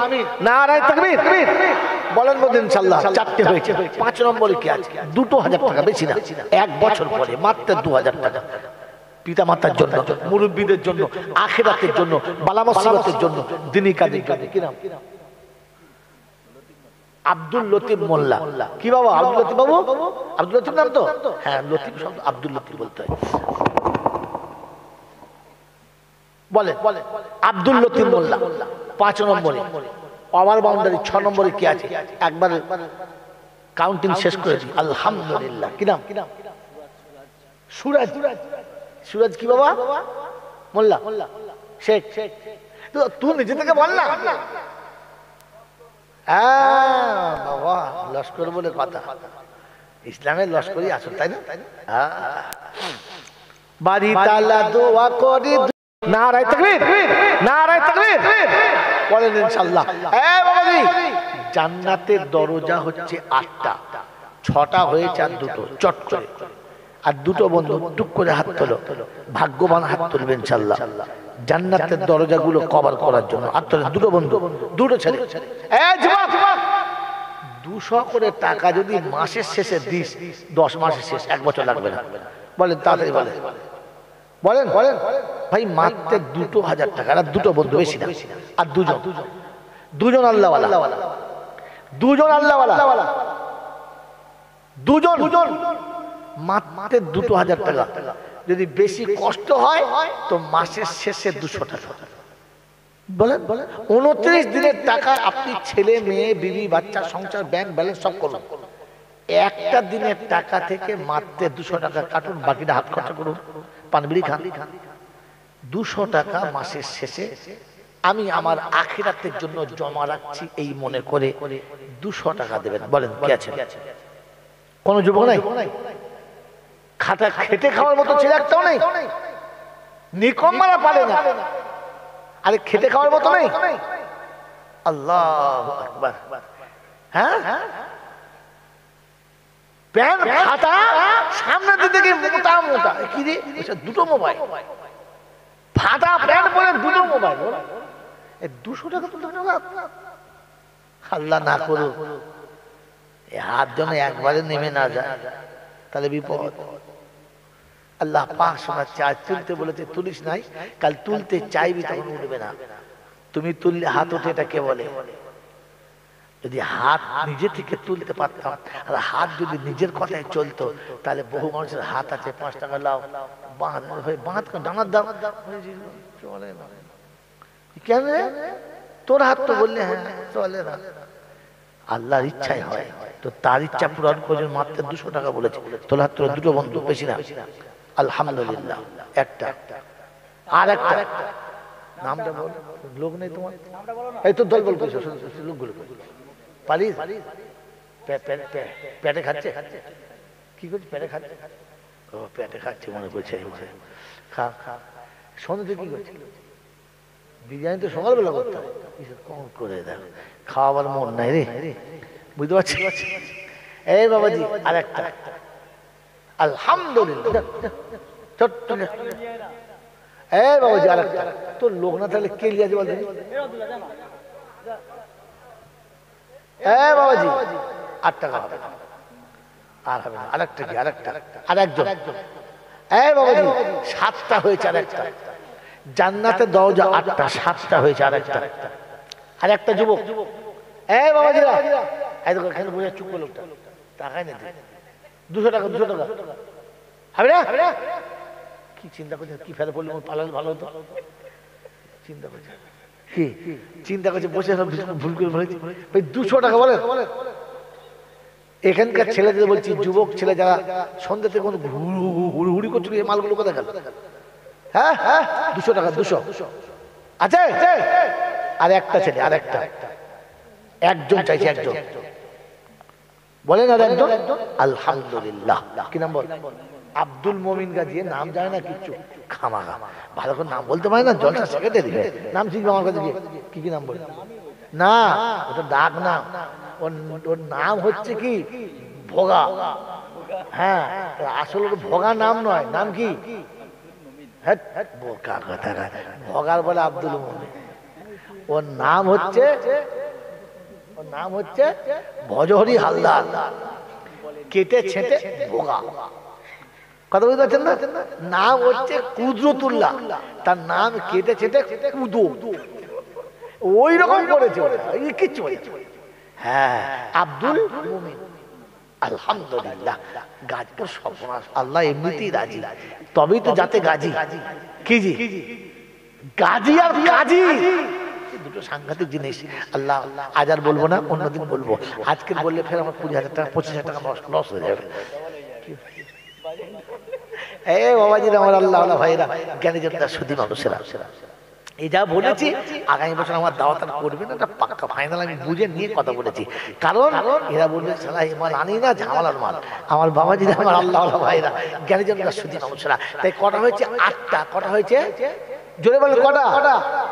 নারায়ে তাকবীর বলেন বলেন ইনশাআল্লাহ চারটি হয়েছে পাঁচ নম্বরে কি আছে 2000 টাকা বেশি না এক বছর পরে মাত্র 2000 টাকা পিতা মাতার জন্য মুরব্বিদের জন্য আখিরাতের জন্য বালা মুসিবতের জন্য দ্বীনি কাজের জন্য কি নাম আব্দুল লতিফ মোল্লা কি বাবা আব্দুল লতিফ বাবু আব্দুল লতিফ নাম তো হ্যাঁ লতিফ শব্দ আব্দুল লতিফ বলতে হয় বলে আব্দুল লতিফ মোল্লা 5 নম্বরে পাওয়ার বাউন্ডারি 6 নম্বরে কি আছে একবার কাউন্টিং শেষ করেছি আলহামদুলিল্লাহ কি নাম সুরাজ सूरज की बाबा मोल्ला शेख तो तू निजे থেকে বল না বাবা লস্কর বলে কথা ইসলামের লস্করই আসল তাই না বাড়ি তালা দোয়া করি নারায়ে তাকবীর বলেন ইনশাআল্লাহ এ বাবাজি জান্নাতের দরজা হচ্ছে 8টা 6টা হয়েছে আর দুটো চট করে আর দুটো বন্ধু টুক করে হাত তোলো, ভাগ্যবান হাত তুলবে ইনশাআল্লাহ জান্নাতের দরজাগুলো কভার করার জন্য। হাত তোলেন দুটো বন্ধু, দুটো ছেলে। 200 করে টাকা যদি মাসের শেষে দিস, 10 মাসের শেষ, 1 বছর লাগবে না। বলেন তাড়াতাড়ি বলেন, বলেন বলেন ভাই, মাত্র 2000 টাকা। আর দুটো বন্ধু, বেশি না। আর দুজন আল্লাহওয়ালা, দুজন আল্লাহওয়ালা, দুজন মাত্র 2000 টাকা। যদি বেশি কষ্ট হয় তো মাসের শেষে 200 টাকা। বলেন 29 দিনের টাকা আপনি ছেলে মেয়ে বিবি বাচ্চা সংসার ব্যাংক ব্যালেন্স সব করুন। একটা দিনের টাকা থেকে মাত্র 200 টাকা কাটুন, বাকিটা হাত খরচা করুন, পান বিড়ি খান। 200 টাকা মাসের শেষে আমি আমার আখিরাতের জন্য জমা রাখছি এই মনে করে 200 টাকা দেবেন। বলেন কে আছে? কোন যুবক নাই? খাটা খেটে খাওয়ার মতো ছেলে একটাও নেই? নিকম্মারা পারে না, আরে খেটে খাওয়ার মতো নেই? আল্লাহু আকবার। হ্যাঁ, প্যান্ট খাতা সামনে দিকে মোটা মোটা, কি রে দুটো মোবাইল, ফাটা প্যান্ট পরে দুটো মোবাইল, 200 টাকা তুলতে হবে। আল্লাহ না করুক হাত যেন একবারে নেমে না যায়, তাহলে বিপদ। আল্লাহ পাক শোনাচ্ছে, আজ তুলতে বলেছে তুলিস নাই, কাল তুলতে চাইবি তখন উঠবে না। তুমি তুললে হাত ওঠে, এটা কে বলে? যদি হাত নিজে থেকে তুলতে পারতাম, আর হাত যদি নিজের কথায় চলতো, তাহলে বহু মানুষের হাত আছে, 5 টাকা লাও, বাঁধ ডানার দাও, চলে না। কেন তোর হাত তো বললে হ্যাঁ চলে না। আল্লাহর ইচ্ছাই হয়, তো তার ইচ্ছা পূরণ করে মাত্র 200 টাকা বলেছে। তোর হাত তোর দুটো বন্ধু, বেশি না। আলহামদুলিল্লাহ। একটা আর একটা নামটা বল, লোক নেই তোমার? এই তো দল বল লোকগুলো পালিস পেটে খাচ্ছে। কি করছে? পেটে খাচ্ছে। ও পেটে খাচ্ছে মনে করছে। খা খা। সন্ধ্যে কি করছে? বিরিয়ানি তো সকালবেলা করতাম, কম করে দেখ, খাওয়াবার মন নাই রে, বুঝতে পারছি। এই বাবাজি আর একটা। আলহামদুলিল্লাহ। এই বাবাজি আর একটা। তোর লোক না থাকলে কে লিয়ে আছে বলতে? এই বাবাজি 8 টাকা হবে, আর হবে না। আর একটা কি? আর একটা, আর একজন। এই বাবাজি 7টা হয়েছে, আর একটা। জান্নাতের দরজা 8টা, 7টা হয়েছে, আর একটা। আর একটা যুবক। এই বাবাজিরা, এই দেখো এখানে বসে চুপ করে লোকটা, টাকাই নেই। 200 টাকা, 200 টাকা হবে না? কি চিন্তা করছে? কি ফেলে পড়লে পালালে ভালো হতো। চিন্তা করছে, কি চিন্তা করছে? বসে সব ভুল করে বলেছি ভাই 200 টাকা। বলে এখানকার ছেলেদের বলছি, যুবক ছেলে যারা সন্ধ্যা থেকে হুড়ি করছিল, এই মালগুলো কোথায় গেল? হ্যাঁ 200 টাকা, 200 আছে। আর একটা ছেলে, আর একটা, একজন চাইছে, একজন। বলেন আর একজন। আলহামদুলিল্লাহ। কি নাম বল? আব্দুল মমিন গাজী। নাম জানে না কিচ্ছু, খামাখা ভালো করে নাম বলতে পারে না, জলসা শেখাতে দিবে। নাম শিখবে আমার কাছে। কি কি নাম বলে? না, ওটা ডাক নাম। ওর নাম হচ্ছে কি? ভোগা। হ্যাঁ, আসলে ভোগা নাম নয়। নাম কি? ভগার বলে আব্দুল মমিন। ওর নাম হচ্ছে ভজহরি হালদার, কেটে ছেটে ভোগা। কথা বুঝতে পারছেন না? নাম হচ্ছে কুদরতুল্লাহ, তার নাম কেটে ছেটে কুদো, ওই রকম করেছে কিচ্ছু। হ্যাঁ, আব্দুল মুমিন। আলহামদুলিল্লাহ। গাজী তো সর্বনাশ, আল্লাহ এমনিতেই রাজি, তবেই তো যাতে গাজী। কি জি? গাজী আর কাজী দুটো সাংঘাতিক জিনিস। আল্লাহ আজ আর বলবো না, অন্যদিন বলবো। আজকে বললে ফের আমার 20,000 টাকা 25,000 টাকা লস হয়ে যাবে। এই বাবাজিরা, আমার আল্লাহ ভাইরা, জ্ঞানী জনতা, সুধী মানুষেরা, এই যা বলেছি আগামী বছর আমার দাওয়াত করবে না, এটা পাক্কা ফাইনাল। আমি বুঝে নিয়ে কথা বলেছি, কারণ এরা বলবে সালা এই মাল আনি না, ঝামেলার মাল। আমার বাবাজিরা, আমার আল্লাহ ভাইরা, জ্ঞানী জনতা, সুধী মানুষেরা, তাই কটা হয়েছে? 8টা। কটা হয়েছে? জোরে বলে কটা?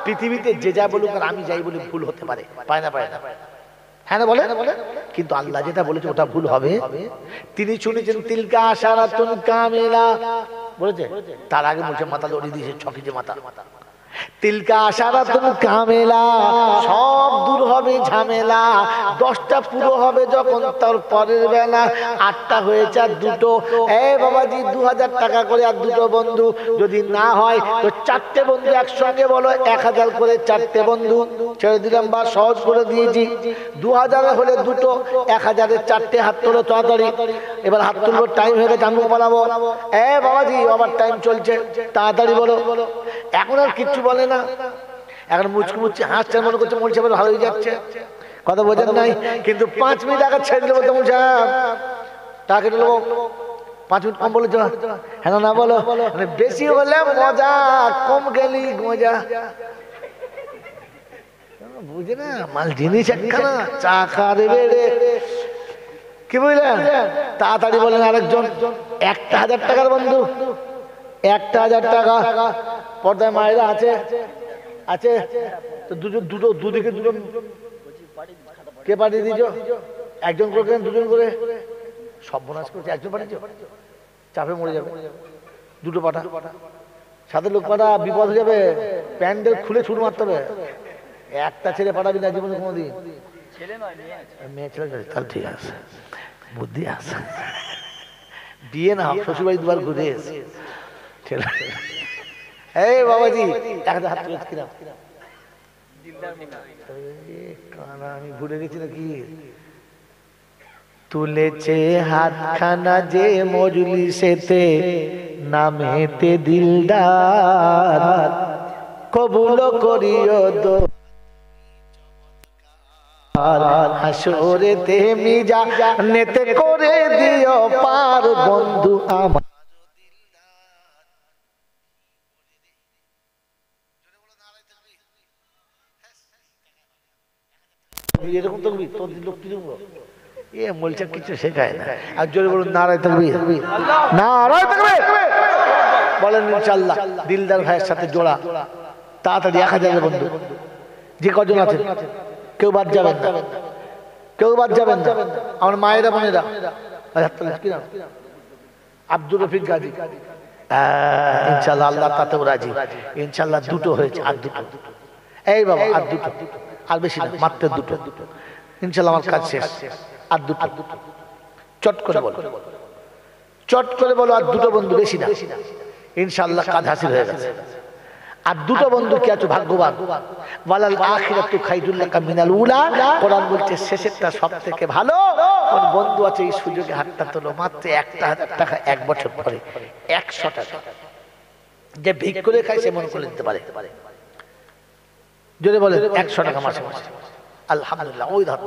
পৃথিবীতে যে যা বলুক আর আমি যাই বলি ভুল হতে পারে, পায় না? হ্যাঁ না বলে, কিন্তু আল্লাহ যেটা বলেছে ওটা ভুল হবে। তিনি শুনেছেন তিলকা আশারাতুন কামিলা বলেছে, তার আগে বলছে মাথা লড়িয়ে দিয়েছে ছকি যে মাথা, তিলকা আশারাতুন কামিলা, সব দূর হবে ঝামেলা। 10টা পুরো হবে যখন তার পরের বেলা 8টা হয়েছে আর 2টো। এই বাবাজি 2000 টাকা করে আর 2টো বন্ধু, যদি না হয় তো 4টে বন্ধু একসঙ্গে বলো 1000 করে 4টে বন্ধু ছেড়ে দিলাম বা সহজ করে দিয়েছি। 2000 হলে 2টো, 1000 এর 4টে, হাত তোলো তাড়াতাড়ি। এবার হাত তুলবো, টাইম হয়ে গেছে, আমি বানাবো। বাবাজি আবার টাইম চলছে, তাড়াতাড়ি বলো। এখন আর কিচ্ছু বলে না, এখন মুচকি মুচকি হাসছে, মনে করছে মন সাহেব ভালো হয়ে যাচ্ছে, কথা বোঝেন নাই। কিন্তু 5 মিনিট আগে ছেড়ে দেবো তো মন সাহেব টাকা কেটে নেবো, 5 মিনিট কম বলেছ, হ্যাঁ না বলো। বেশি হলে মজা, কম গেলি মজা, বুঝে না মাল জিনিস একখানা চাকা দেবে রে, কি বুঝলেন? তাড়াতাড়ি বলেন আরেকজন। 1000 টাকার বন্ধু, 1000 টাকা। পর্দায় মায়েরা আছে, আছে তো দুটো দুদিকে দুটো কে পাঠিয়ে দিয়েছ? একজন করে, দুজন করে, সর্বনাশ করছে। একজন পাঠিয়েছ, চাপে মরে যাবে। 2টো পাঠা, সাথে লোক পাঠা, বিপদ হয়ে যাবে, প্যান্ডেল খুলে ছুট মারতে হবে। একটা ছেলে পাঠাবি না জীবনে কোনোদিন, মেয়ে ছেলে, তাহলে ঠিক আছে, বুদ্ধি আছে। বিয়ে না হোক, শ্বশুরবাড়ি 2বার ঘুরে এসে ছেলে। এই বাবাজি 1000 হাত তুলে কিনা, আমি ভুলে গেছি নাকি। তুলেছে হাতখানা যে মজলিসেতে, নামেতে দিলদার, কবুল করিও দো হাসরেতে মিজানেতে করে দিও পার বন্ধু আমার। এরকম তো তোর লোক কি দেবো, এ বলছে কিছু শেখায় না। আর জোরে বলুন নারায় তাকবীর, নারায় তাকবীর বলেন। ইনশাআল্লাহ দিলদার ভাইয়ের সাথে জোড়া, তাড়াতাড়ি 1000 বন্ধু যে কজন আছে, কেউ বাদ যাবেন না, কেউ বাদ যাবেন না। আমার মায়েরা বোনেরা, আব্দুর রফিক গাজী, ইনশাআল্লাহ আল্লাহ তাতেও রাজি। ইনশাআল্লাহ 2টো হয়েছে, আর 2টো। এই বাবা আর 2টো, আর বেশি না, মাত্র 2টো। ইনশাআল্লাহ আমার কাজ শেষ, আর 2টো। চট করে বলো, চট করে বলো, আর 2টো বন্ধু, বেশি না। ইনশাআল্লাহ কাজ হাসিল হয়ে গেছে। আর 2টো বন্ধু কি আছো ভাগ্যবান। ওয়ালাল আখিরাতু খায়রুল লাকা মিনাল উলা, কোরআন বলছে শেষেরটা সবথেকে ভালো। কোন বন্ধু আছে এই সুযোগে হাতটা তোলো, মাত্র 1000 টাকা 1 বছর পরে 100 টাকা যে ভিক করে খায় সে মনে করে দিতে পারে। জোরে বলেন 100 টাকা মাসে মাসে, আলহামদুলিল্লাহ। ওই ধর